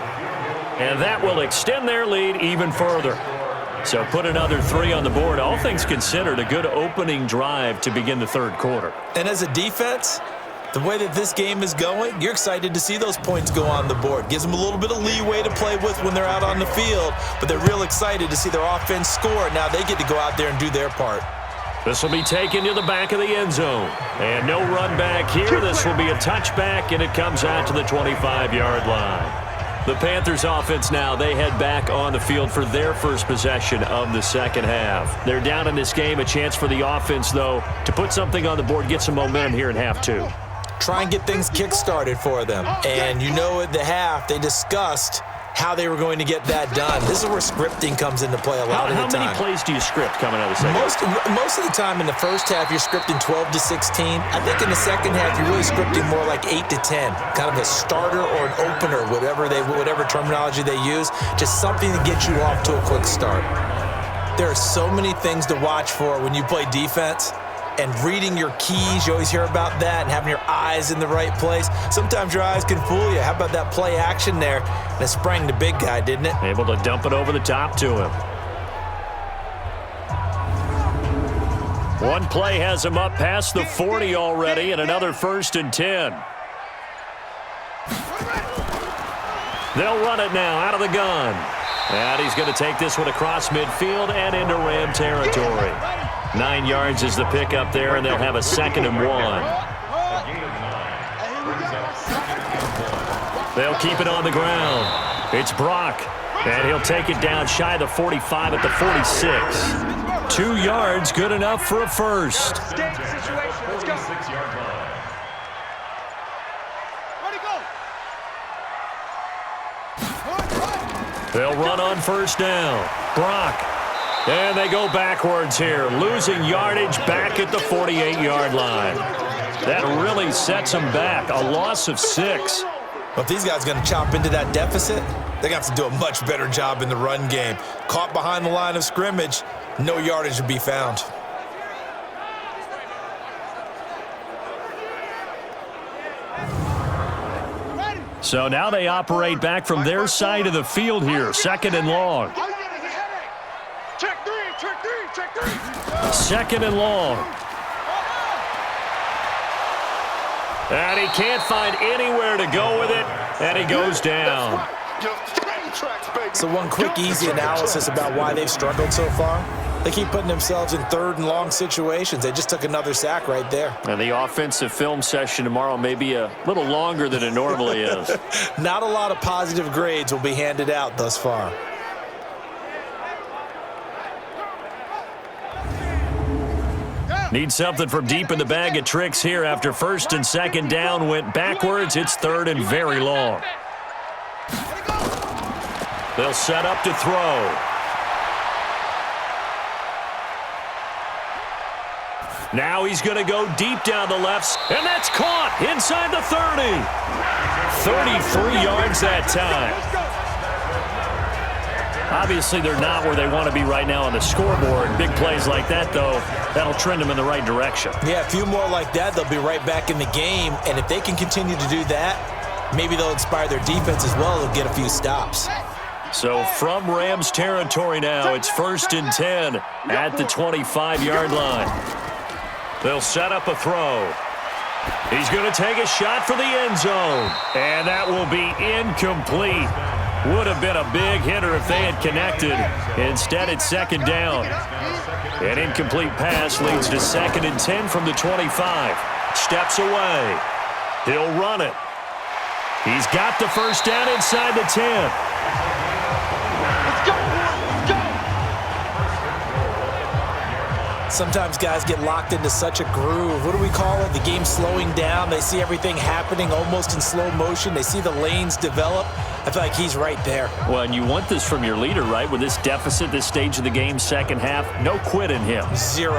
And that will extend their lead even further. So put another 3 on the board. All things considered, a good opening drive to begin the third quarter. And as a defense, the way that this game is going, you're excited to see those points go on the board. Gives them a little bit of leeway to play with when they're out on the field, but they're real excited to see their offense score. Now they get to go out there and do their part. This will be taken to the back of the end zone. And no run back here. This will be a touchback, and it comes out to the 25-yard line. The Panthers offense now, they head back on the field for their first possession of the second half. They're down in this game. A chance for the offense, though, to put something on the board, get some momentum here in half 2. try and get things kick-started for them. And you know at the half, they discussed how they were going to get that done. This is where scripting comes into play a lot of the time. How many plays do you script coming out of the second? Most of the time in the first half, you're scripting 12 to 16. I think in the second half, you're really scripting more like 8 to 10. Kind of a starter or an opener, whatever terminology they use. Just something to get you off to a quick start. There are so many things to watch for when you play defense. And reading your keys, you always hear about that, and having your eyes in the right place. Sometimes your eyes can fool you. How about that play action there? And it sprang the big guy, didn't it? Able to dump it over the top to him. One play has him up past the 40 already, and another 1st and 10. They'll run it now out of the gun. And he's going to take this one across midfield and into Ram territory. 9 yards is the pickup there, and they'll have a 2nd and 1. They'll keep it on the ground. It's Brock, and he'll take it down shy of the 45 at the 46. 2 yards, good enough for a first. They'll run on 1st down. Brock. And they go backwards here, losing yardage back at the 48-yard line. That really sets them back, a loss of 6. Well, if these guys are going to chop into that deficit, they're going to have to do a much better job in the run game. Caught behind the line of scrimmage, no yardage would be found. So now they operate back from their side of the field here, 2nd and long. Check three. 2nd and long. And he can't find anywhere to go with it, and he goes down. So one quick, easy analysis about why they've struggled so far. They keep putting themselves in 3rd and long situations. They just took another sack right there. And the offensive film session tomorrow may be a little longer than it normally is. Not a lot of positive grades will be handed out thus far. Need something from deep in the bag of tricks here after 1st and 2nd down went backwards. It's 3rd and very long. They'll set up to throw. Now he's going to go deep down the left, and that's caught inside the 30. 33 yards that time. Obviously, they're not where they want to be right now on the scoreboard. Big plays like that, though, that'll trend them in the right direction. Yeah, a few more like that, they'll be right back in the game. And if they can continue to do that, maybe they'll inspire their defense as well. They'll get a few stops. So from Rams territory now, it's 1st and 10 at the 25-yard line. They'll set up a throw. He's going to take a shot for the end zone. And that will be incomplete. Would have been a big hitter if they had connected. Instead, it's 2nd down. An incomplete pass leads to 2nd and 10 from the 25. Steps away. He'll run it. He's got the 1st down inside the 10. Sometimes guys get locked into such a groove. What do we call it? The game slowing down. They see everything happening almost in slow motion. They see the lanes develop. I feel like he's right there. Well, and you want this from your leader, right? With this deficit, this stage of the game, 2nd half, no quit in him. 0.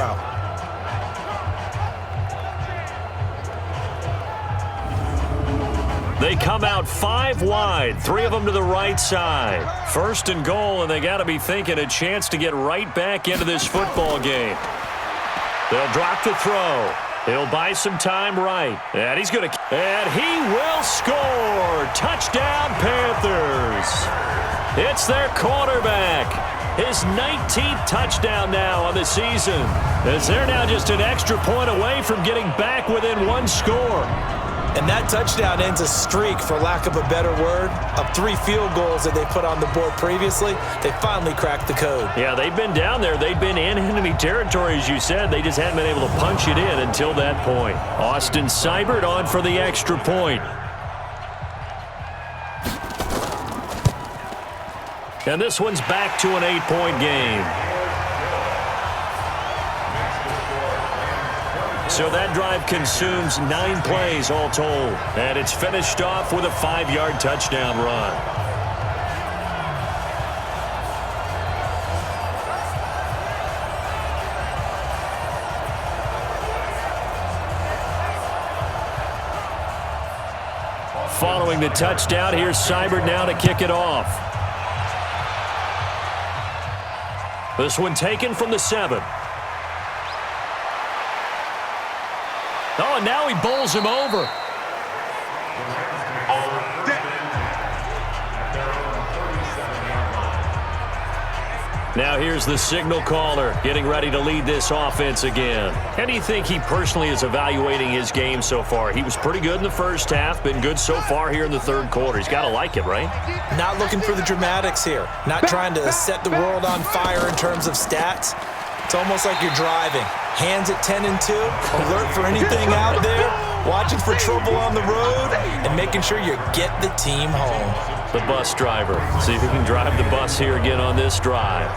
They come out 5 wide, 3 of them to the right side. 1st and goal, and they got to be thinking a chance to get right back into this football game. They'll drop the throw. He'll buy some time right. And he's going to... And he will score! Touchdown, Panthers! It's their quarterback. His 19th touchdown now on the season. As they're now just an extra point away from getting back within 1 score. And that touchdown ends a streak, for lack of a better word, of 3 field goals that they put on the board previously. They finally cracked the code. Yeah, they've been down there. They've been in enemy territory, as you said. They just hadn't been able to punch it in until that point. Austin Seibert on for the extra point. And this one's back to an 8-point game. So that drive consumes 9 plays all told. And it's finished off with a 5-yard touchdown run. Following the touchdown, here's Seibert now to kick it off. This one taken from the 7. Oh, and now he bowls him over. Now here's the signal caller getting ready to lead this offense again. How do you think he personally is evaluating his game so far? He was pretty good in the first half, been good so far here in the third quarter. He's got to like it, right? Not looking for the dramatics here. Not trying to set the world on fire in terms of stats. It's almost like you're driving. Hands at 10 and 2, alert for anything out there, watching for trouble on the road, and making sure you get the team home. The bus driver. See if he can drive the bus here again on this drive.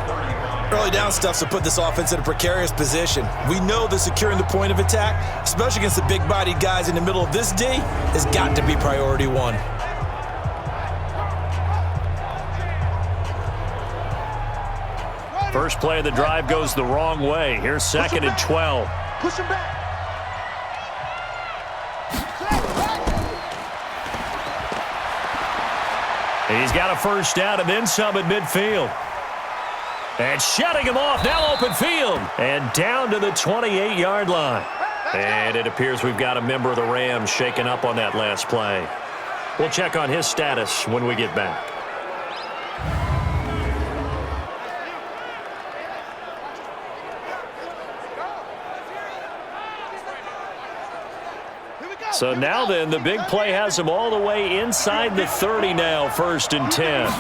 Early down stuff to put this offense in a precarious position. We know that securing the point of attack, especially against the big-bodied guys in the middle of this D, has got to be priority one. First play of the drive goes the wrong way. Here's 2nd and 12. Push him back. He's got a first down and then some at midfield. And shutting him off, now open field. And down to the 28-yard line. And it appears we've got a member of the Rams shaken up on that last play. We'll check on his status when we get back. So now then, the big play has them all the way inside the 30 now, 1st and 10.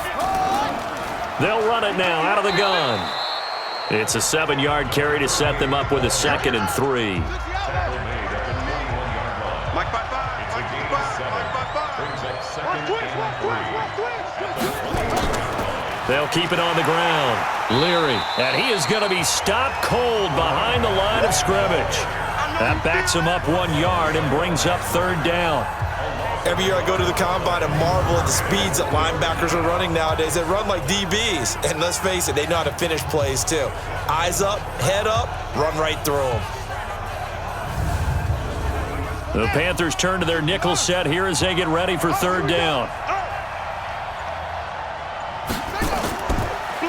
They'll run it now out of the gun. It's a 7-yard carry to set them up with a 2nd and 3. They'll keep it on the ground. Leary, and he is going to be stopped cold behind the line of scrimmage. That backs him up 1 yard and brings up 3rd down. Every year I go to the combine and marvel at the speeds that linebackers are running nowadays. They run like DBs. And let's face it, they know how to finish plays too. Eyes up, head up, run right through them. The Panthers turn to their nickel set here as they get ready for 3rd down.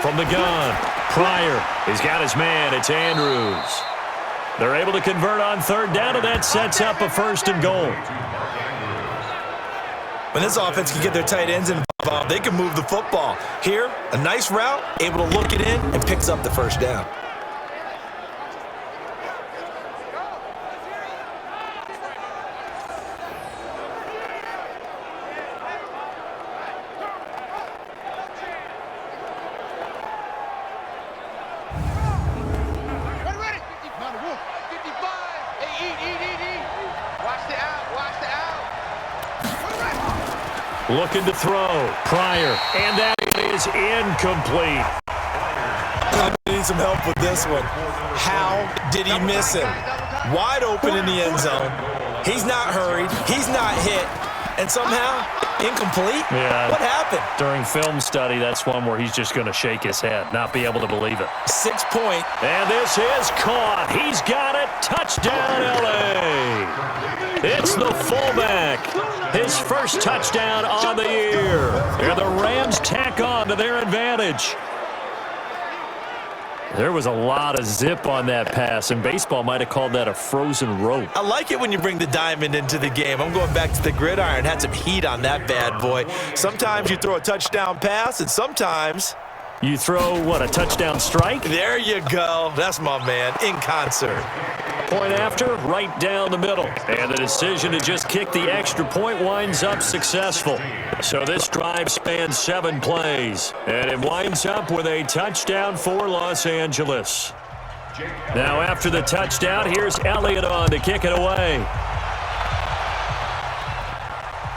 From the gun, Pryor. He's got his man. It's Andrews. They're able to convert on 3rd down, and that sets up a 1st and goal. When this offense can get their tight ends involved, they can move the football. Here, a nice route, able to look it in, and picks up the 1st down. Looking to throw. Pryor. And that is incomplete. I need some help with this one. How did he miss him? Wide open in the end zone. He's not hurried. He's not hit. And somehow, incomplete? Yeah. What happened? During film study, that's one where he's just going to shake his head, not be able to believe it. 6 point. And this is caught. He's got it. Touchdown, L.A. It's the fullback. His first touchdown on the year. And the Rams tack on to their advantage. There was a lot of zip on that pass, and baseball might have called that a frozen rope. I like it when you bring the diamond into the game. I'm going back to the gridiron. Had some heat on that bad boy. Sometimes you throw a touchdown pass, and sometimes you throw, what, a touchdown strike? There you go. That's my man, in concert. Point after, right down the middle. And the decision to just kick the extra point winds up successful. So this drive spans 7 plays. And it winds up with a touchdown for Los Angeles. Now after the touchdown, here's Elliott on to kick it away.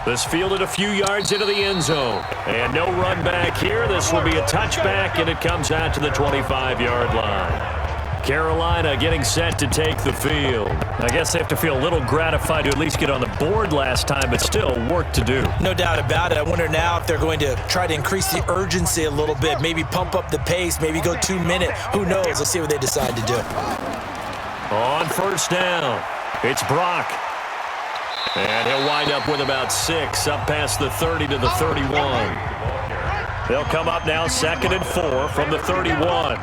This fielded a few yards into the end zone. And no run back here. This will be a touchback, and it comes out to the 25-yard line. Carolina getting set to take the field. I guess they have to feel a little gratified to at least get on the board last time, but still work to do. No doubt about it. I wonder now if they're going to try to increase the urgency a little bit, maybe pump up the pace, maybe go 2 minute. Who knows? Let's see what they decide to do. On first down, it's Brock. And he'll wind up with about 6 up past the 30 to the 31. They'll come up now 2nd and 4 from the 31.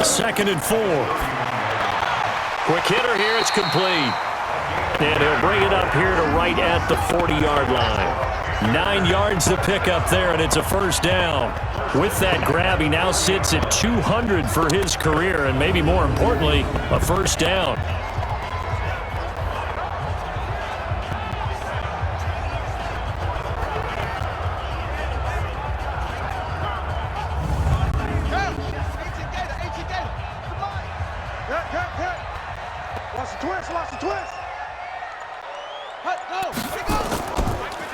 Second and 4. Quick hitter here. It's complete. And he'll bring it up here to right at the 40-yard line. 9 yards to pick up there, and it's a first down. With that grab, he now sits at 200 for his career, and maybe more importantly, a first down.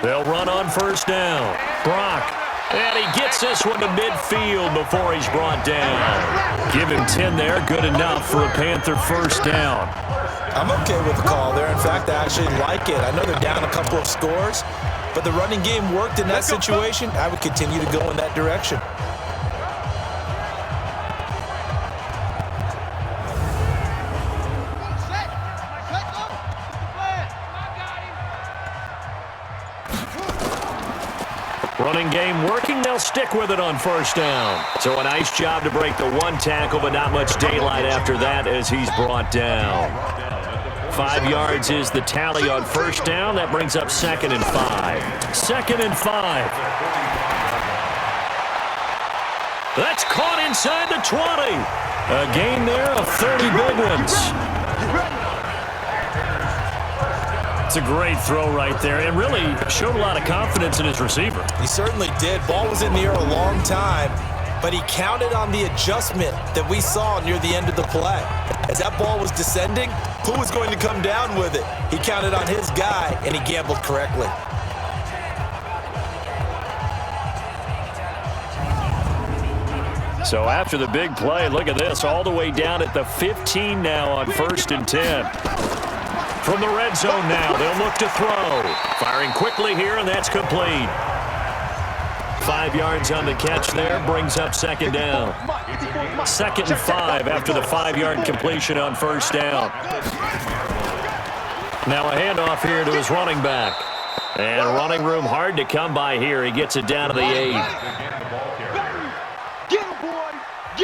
They'll run on first down. Brock. And he gets this one to midfield before he's brought down. Give him 10 there. Good enough for a Panther first down. I'm okay with the call there. In fact, I actually like it. I know they're down a couple of scores, but the running game worked in that situation. I would continue to go in that direction. Running game working. They'll stick with it on first down. So a nice job to break the one tackle, but not much daylight after that as he's brought down. 5 yards is the tally on first down. That brings up 2nd and 5. 2nd and 5. That's caught inside the 20. A gain there of 30 big ones. It's a great throw right there, and really showed a lot of confidence in his receiver. He certainly did. Ball was in the air a long time, but he counted on the adjustment that we saw near the end of the play. As that ball was descending, who was going to come down with it? He counted on his guy, and he gambled correctly. So after the big play, look at this, all the way down at the 15 now on 1st and 10. From the red zone now, they'll look to throw. Firing quickly here, and that's complete. 5 yards on the catch there, brings up 2nd down. 2nd and 5 after the 5-yard completion on first down. Now a handoff here to his running back. And running room hard to come by here. He gets it down to the 8.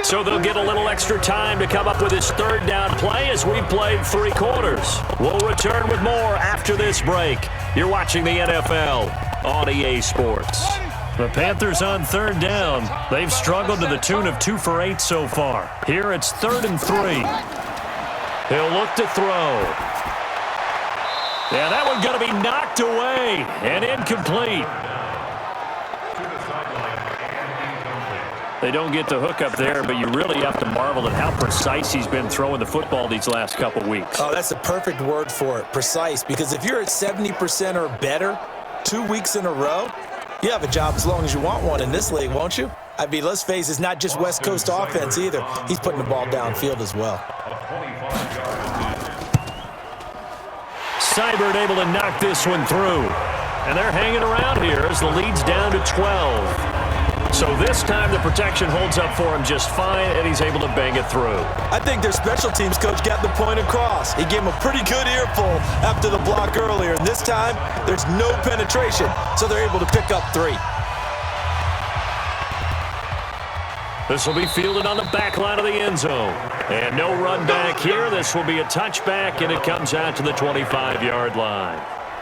So they'll get a little extra time to come up with his 3rd down play as we've played 3 quarters. We'll return with more after this break. You're watching the NFL on EA Sports. The Panthers on 3rd down. They've struggled to the tune of 2 for 8 so far. Here it's 3rd and 3. He'll look to throw. Yeah, that one's going to be knocked away and incomplete. They don't get the hook up there, but you really have to marvel at how precise he's been throwing the football these last couple weeks. Oh, that's a perfect word for it, precise, because if you're at 70% or better 2 weeks in a row, you have a job as long as you want one in this league, won't you? I mean, let's face it, it's not just West Coast offense either. He's putting the ball downfield as well. Seibert able to knock this one through. And they're hanging around here as the lead's down to 12. So this time the protection holds up for him just fine, and he's able to bang it through. I think their special teams coach got the point across. He gave him a pretty good earful after the block earlier, and this time there's no penetration, so they're able to pick up 3. This will be fielded on the back line of the end zone. And no run back here. This will be a touchback, and it comes out to the 25-yard line.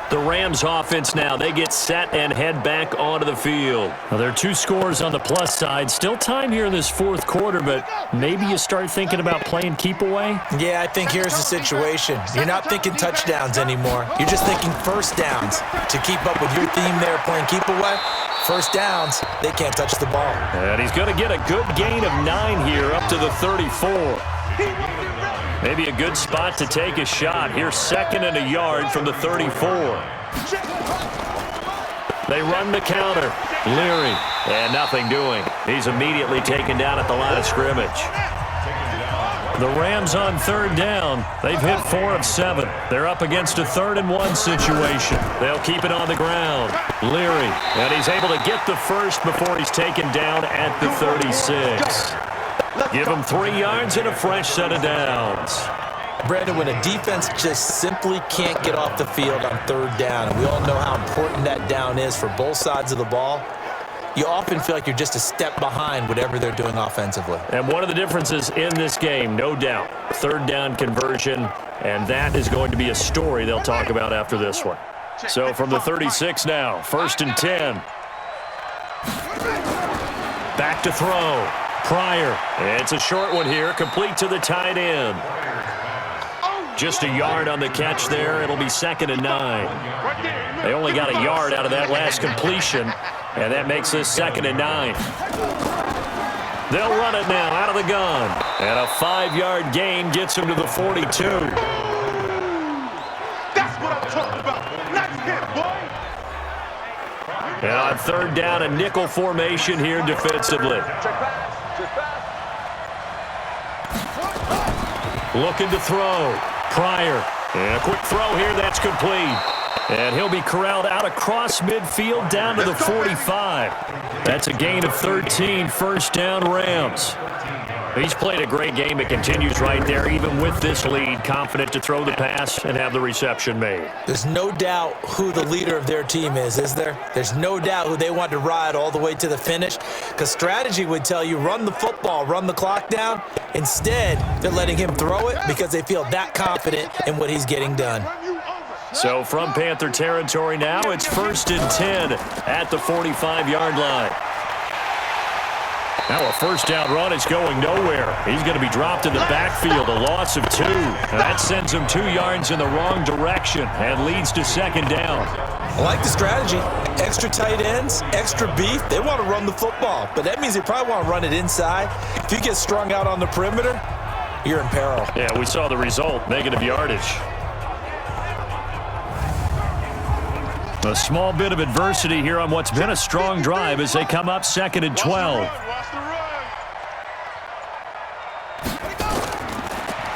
The Rams offense now, they get set and head back onto the field. Well, there are 2 scores on the plus side. Still time here in this 4th quarter, but maybe you start thinking about playing keep away? Yeah, I think here's the situation. You're not thinking touchdowns anymore. You're just thinking first downs. To keep up with your theme there, playing keep away, first downs, they can't touch the ball. And he's going to get a good gain of 9 here up to the 34. Maybe a good spot to take a shot. Here's 2nd and a yard from the 34. They run the counter. Leary, and nothing doing. He's immediately taken down at the line of scrimmage. The Rams on third down. They've hit 4 of 7. They're up against a 3rd-and-1 situation. They'll keep it on the ground. Leary, and he's able to get the first before he's taken down at the 36. Give him 3 yards and a fresh set of downs. Brandon, when a defense just simply can't get off the field on third down, and we all know how important that down is for both sides of the ball, you often feel like you're just a step behind whatever they're doing offensively. And one of the differences in this game, no doubt, third down conversion, and that is going to be a story they'll talk about after this one. So from the 36 now, 1st and 10. Back to throw. Pryor. It's a short one here, complete to the tight end. Just a yard on the catch there. It'll be 2nd and 9. They only got a yard out of that last completion, and that makes this 2nd and 9. They'll run it now out of the gun, and a 5-yard gain gets them to the 42. That's what I'm talking about. Let's hit, boy. And on third down, a nickel formation here defensively. Looking to throw. Pryor. And a quick throw here. That's complete. And he'll be corralled out across midfield down to the 45. That's a gain of 13. 1st down, Rams. He's played a great game. It continues right there, even with this lead. Confident to throw the pass and have the reception made. There's no doubt who the leader of their team is there? There's no doubt who they want to ride all the way to the finish, because strategy would tell you run the football, run the clock down. Instead, they're letting him throw it because they feel that confident in what he's getting done. So from Panther territory now, it's 1st and 10 at the 45-yard line. Now a 1st down run is going nowhere. He's going to be dropped in the backfield, a loss of 2. That sends him 2 yards in the wrong direction and leads to 2nd down. I like the strategy. Extra tight ends, extra beef. They want to run the football, but that means they probably want to run it inside. If you get strung out on the perimeter, you're in peril. Yeah, we saw the result, negative yardage. A small bit of adversity here on what's been a strong drive as they come up 2nd and 12.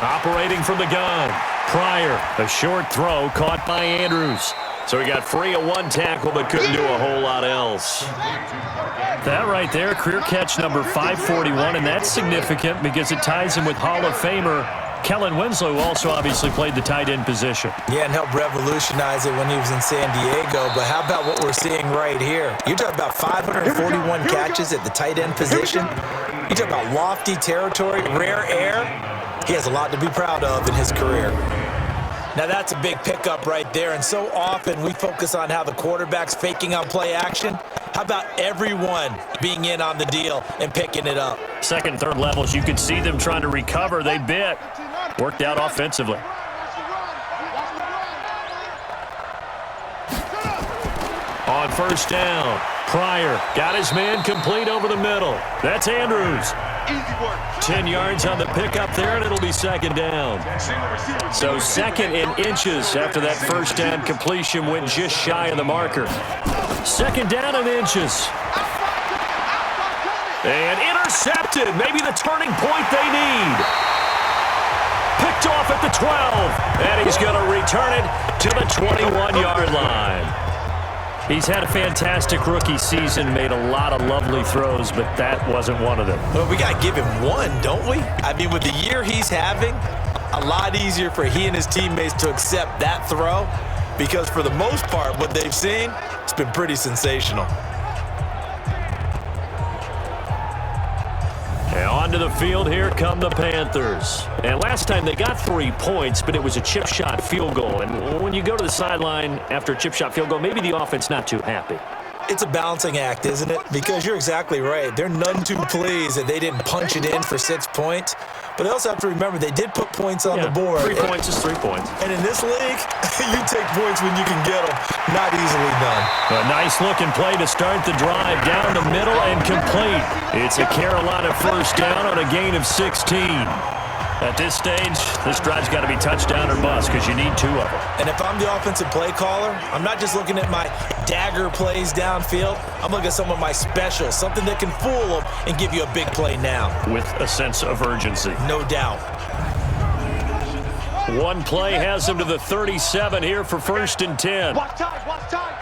Operating from the gun. Pryor, a short throw caught by Andrews. So he got free of 1 tackle but couldn't do a whole lot else. That right there, career catch number 541, and that's significant because it ties him with Hall of Famer Kellen Winslow, who also obviously played the tight end position. Yeah, and helped revolutionize it when he was in San Diego. But how about what we're seeing right here? You're talking about 541 catches at the tight end position. You talk about lofty territory, rare air. He has a lot to be proud of in his career. Now that's a big pickup right there, and so often we focus on how the quarterback's faking on play action. How about everyone being in on the deal and picking it up? 2nd, 3rd levels, you could see them trying to recover. They bit. Worked out offensively. On 1st down, Pryor got his man complete over the middle. That's Andrews. 10 yards on the pickup there, and it'll be 2nd down. So 2nd in inches after that 1st down completion went just shy of the marker. 2nd down in inches. And intercepted. Maybe the turning point they need. Picked off at the 12. And he's going to return it to the 21-yard line. He's had a fantastic rookie season, made a lot of lovely throws, but that wasn't one of them. Well, we got to give him one, don't we? I mean, with the year he's having, a lot easier for he and his teammates to accept that throw because for the most part, what they've seen, it's been pretty sensational. And onto the field, here come the Panthers. And last time they got 3 points, but it was a chip shot field goal. And when you go to the sideline after a chip shot field goal, maybe the offense not too happy. It's a balancing act, isn't it? Because you're exactly right. They're none too pleased that they didn't punch it in for 6 points. But they also have to remember they did put points on the board. 3 points is 3 points. And in this league, you take points when you can get them. Not easily done. A nice looking play to start the drive down the middle and complete. It's a Carolina 1st down on a gain of 16. At this stage, this drive's got to be touchdown or bust because you need 2 of them. And if I'm the offensive play caller, I'm not just looking at my dagger plays downfield. I'm looking at some of my specials, something that can fool them and give you a big play now. With a sense of urgency. No doubt. One play has him to the 37 here for 1st and 10. Watch time, watch time.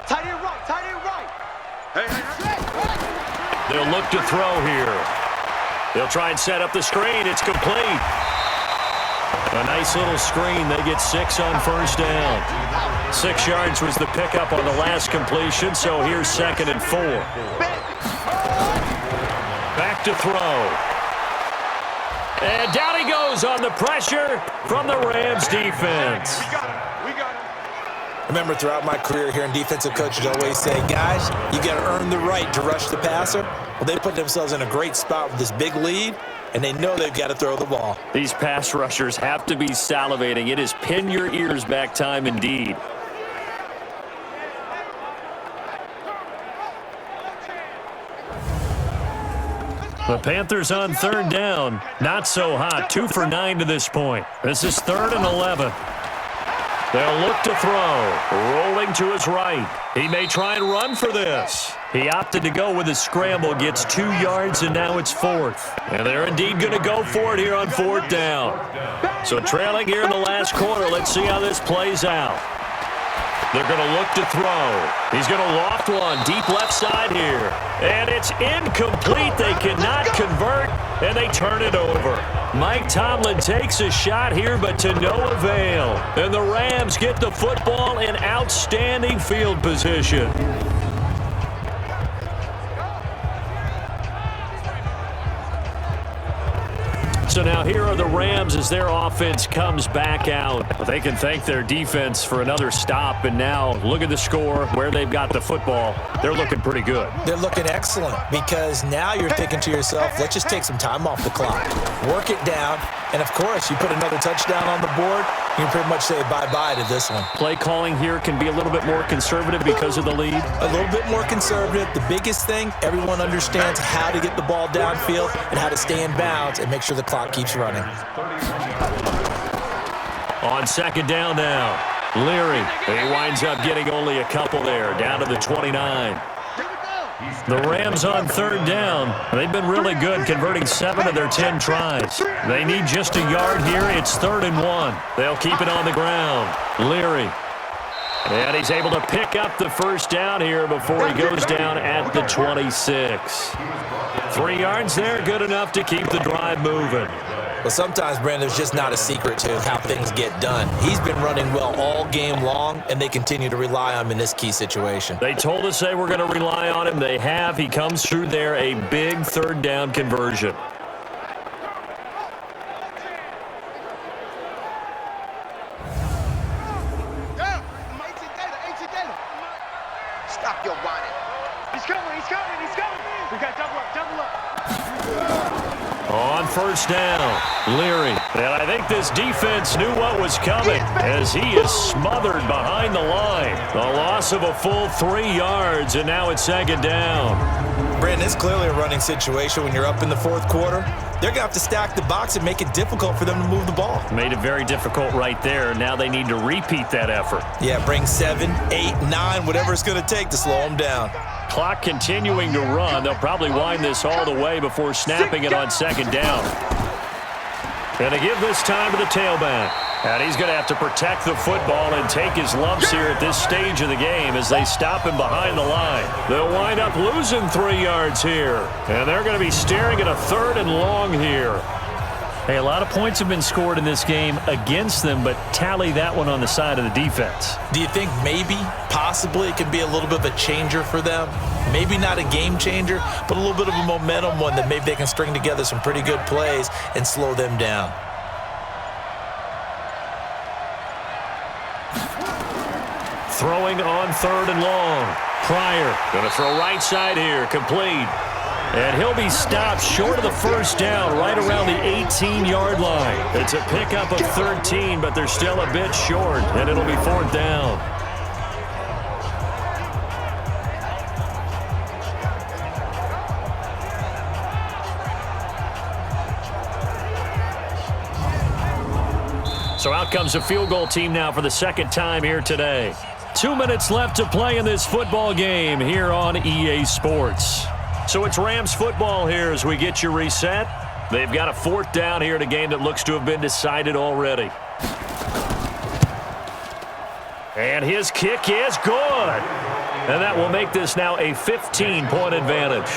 Tight end right, tight end right. Hey. They'll look to throw here. They'll try and set up the screen. It's complete. A nice little screen. They get 6 on 1st down. 6 yards was the pickup on the last completion, so here's 2nd and 4. Back to throw. And down he goes on the pressure from the Rams defense. We got it. Remember, throughout my career here in defensive coaches always say, guys, you got to earn the right to rush the passer. Well, they put themselves in a great spot with this big lead, and they know they've got to throw the ball. These pass rushers have to be salivating. It is pin your ears back time indeed. The Panthers on 3rd down. Not so hot. 2 for 9 to this point. This is 3rd and 11. They'll look to throw. Rolling to his right. He may try and run for this. He opted to go with a scramble. Gets 2 yards, and now it's 4th. And they're indeed going to go for it here on 4th down. So trailing here in the last quarter. Let's see how this plays out. They're going to look to throw. He's going to loft one deep left side here. And it's incomplete. They cannot convert, and they turn it over. Mike Tomlin takes a shot here, but to no avail. And the Rams get the football in outstanding field position. So now here are the Rams as their offense comes back out. They can thank their defense for another stop, and now look at the score, where they've got the football. They're looking pretty good. They're looking excellent because now you're thinking to yourself, let's just take some time off the clock, work it down, and of course, you put another touchdown on the board, you can pretty much say bye-bye to this one. Play calling here can be a little bit more conservative because of the lead. A little bit more conservative. The biggest thing, everyone understands how to get the ball downfield and how to stay in bounds and make sure the clock keeps running. On 2nd down now, Leary. He winds up getting only a couple there, down to the 29. The Rams on 3rd down. They've been really good, converting 7 of their 10 tries. They need just a yard here. It's 3rd and 1. They'll keep it on the ground. Leary. And he's able to pick up the 1st down here before he goes down at the 26. 3 yards there, good enough to keep the drive moving. Well, sometimes, Brandon, there's just not a secret to how things get done. He's been running well all game long, and they continue to rely on him in this key situation. They told us they were going to rely on him. They have. He comes through there, a big 3rd down conversion. Stop your whining. He's coming. We got double up. On 1st down, Leary. And I think this defense knew what was coming as he is smothered behind the line. A loss of a full 3 yards, and now it's 2nd down. Brandon, it's clearly a running situation when you're up in the 4th quarter. They're going to have to stack the box and make it difficult for them to move the ball. Made it very difficult right there. Now they need to repeat that effort. Yeah, bring 7, 8, 9, whatever it's going to take to slow them down. Clock continuing to run. They'll probably wind this all the way before snapping it on 2nd down. And to give this time to the tailback. And he's going to have to protect the football and take his lumps here at this stage of the game as they stop him behind the line. They'll wind up losing 3 yards here. And they're going to be staring at a 3rd and long here. Hey, a lot of points have been scored in this game against them, but tally that one on the side of the defense. Do you think maybe, possibly, it can be a little bit of a changer for them? Maybe not a game changer, but a little bit of a momentum one that maybe they can string together some pretty good plays and slow them down. Throwing on 3rd and long. Pryor going to throw right side here, complete. And he'll be stopped short of the 1st down, right around the 18-yard line. It's a pickup of 13, but they're still a bit short, and it'll be 4th down. So out comes a field goal team now for the second time here today. 2 minutes left to play in this football game here on EA Sports. So it's Rams football here as we get you reset. They've got a fourth down here in a game that looks to have been decided already. And his kick is good. And that will make this now a 15-point advantage.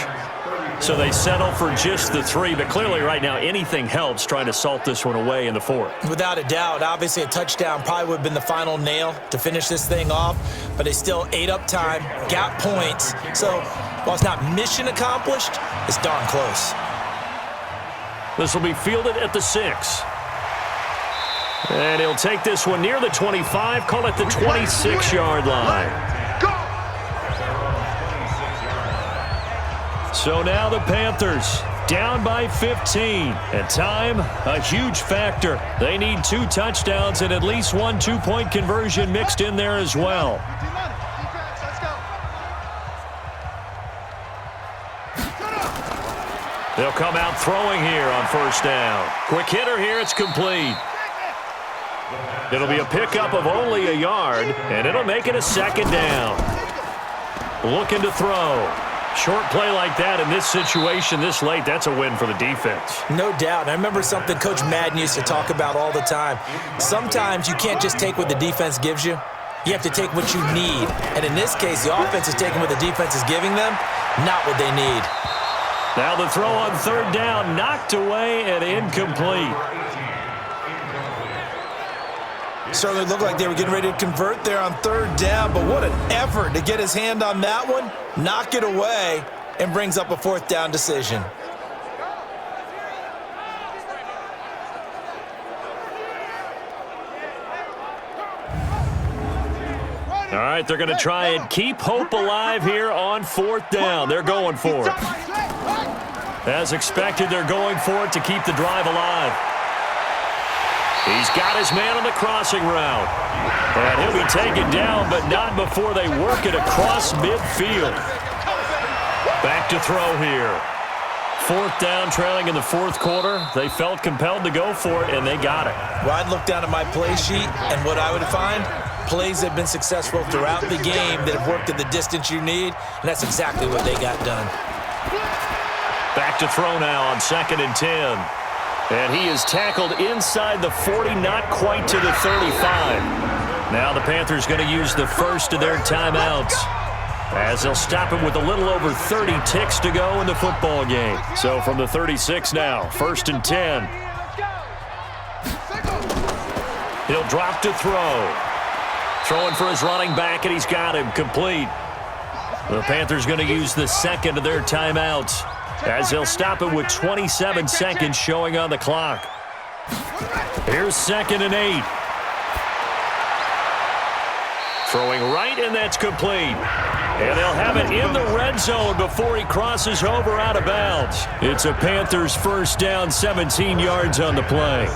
So they settle for just the 3, but clearly right now anything helps trying to salt this one away in the 4th. Without a doubt, obviously a touchdown probably would have been the final nail to finish this thing off, but they still ate up time, got points. So while it's not mission accomplished, it's darn close. This will be fielded at the 6. And he'll take this one near the 25, call it the 26-yard line. So now the Panthers down by 15. And time, a huge factor. They need 2 touchdowns and at least 1 2-point conversion mixed in there as well. They'll come out throwing here on first down. Quick hitter here, it's complete. It'll be a pickup of only a yard, and it'll make it a second down. Looking to throw. Short play like that in this situation this late, that's a win for the defense. No doubt. I remember something Coach Madden used to talk about all the time. Sometimes you can't just take what the defense gives you. You have to take what you need. And in this case, the offense is taking what the defense is giving them, not what they need. Now the throw on third down, knocked away and incomplete. Certainly looked like they were getting ready to convert there on third down, but what an effort to get his hand on that one, knock it away, and brings up a fourth down decision. All right, they're going to try and keep hope alive here on fourth down. They're going for it. As expected, they're going for it to keep the drive alive. He's got his man on the crossing route. And he'll be taken down, but not before they work it across midfield. Back to throw here. Fourth down, trailing in the fourth quarter. They felt compelled to go for it, and they got it. Well, I'd look down at my play sheet, and what I would find, plays have been successful throughout the game that have worked at the distance you need, and that's exactly what they got done. Back to throw now on 2nd and 10. And he is tackled inside the 40, not quite to the 35. Now the Panthers going to use the first of their timeouts as they'll stop him with a little over 30 ticks to go in the football game. So from the 36 now, 1st and 10. He'll drop to throw. Throwing for his running back, and he's got him complete. The Panthers going to use the second of their timeouts as they'll stop it with 27 seconds showing on the clock. Here's 2nd and 8. Throwing right, and that's complete. And they'll have it in the red zone before he crosses over out of bounds. It's a Panthers first down, 17 yards on the play.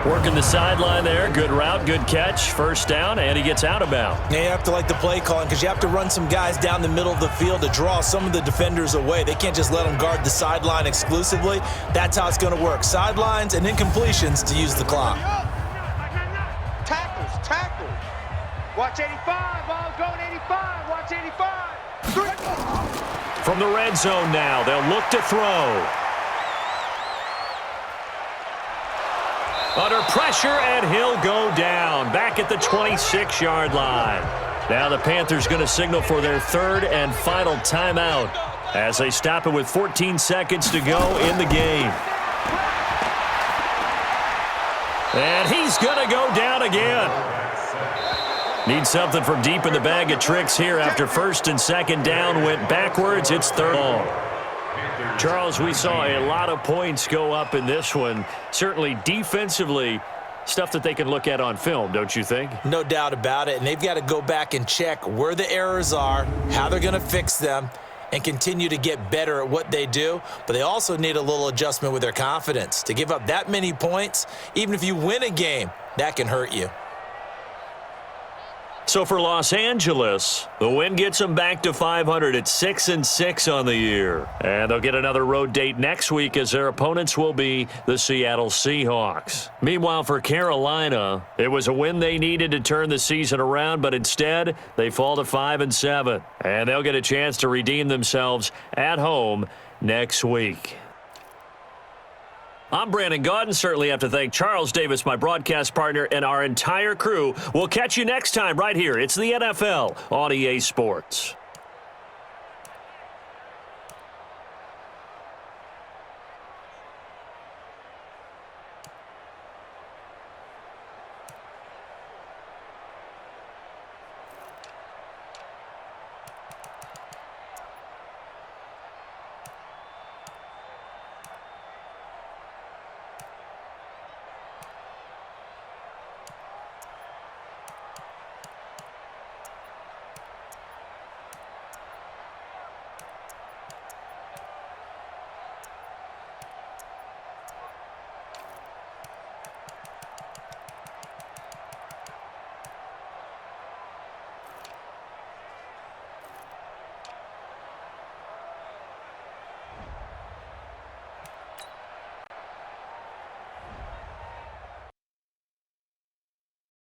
Working the sideline there. Good route, good catch. First down, and he gets out of bounds. Yeah, you have to like the play calling because you have to run some guys down the middle of the field to draw some of the defenders away. They can't just let them guard the sideline exclusively. That's how it's going to work. Sidelines and incompletions to use the clock. Tackles. Watch 85. Ball going 85. Watch 85. From the red zone now, they'll look to throw. Under pressure, and he'll go down. Back at the 26-yard line. Now the Panthers going to signal for their third and final timeout as they stop it with 14 seconds to go in the game. And he's going to go down again. Need something from deep in the bag of tricks here after 1st and 2nd down went backwards. It's 3rd long. Charles, we saw a lot of points go up in this one. Certainly defensively, stuff that they can look at on film, don't you think? No doubt about it, and they've got to go back and check where the errors are, how they're going to fix them, and continue to get better at what they do. But they also need a little adjustment with their confidence. To give up that many points, even if you win a game, that can hurt you. So for Los Angeles, the win gets them back to 500 at 6-6 on the year. And they'll get another road date next week as their opponents will be the Seattle Seahawks. Meanwhile, for Carolina, it was a win they needed to turn the season around, but instead they fall to 5-7. And they'll get a chance to redeem themselves at home next week. I'm Brandon Gaudin. Certainly have to thank Charles Davis, my broadcast partner, and our entire crew. We'll catch you next time right here. It's the NFL on EA Sports.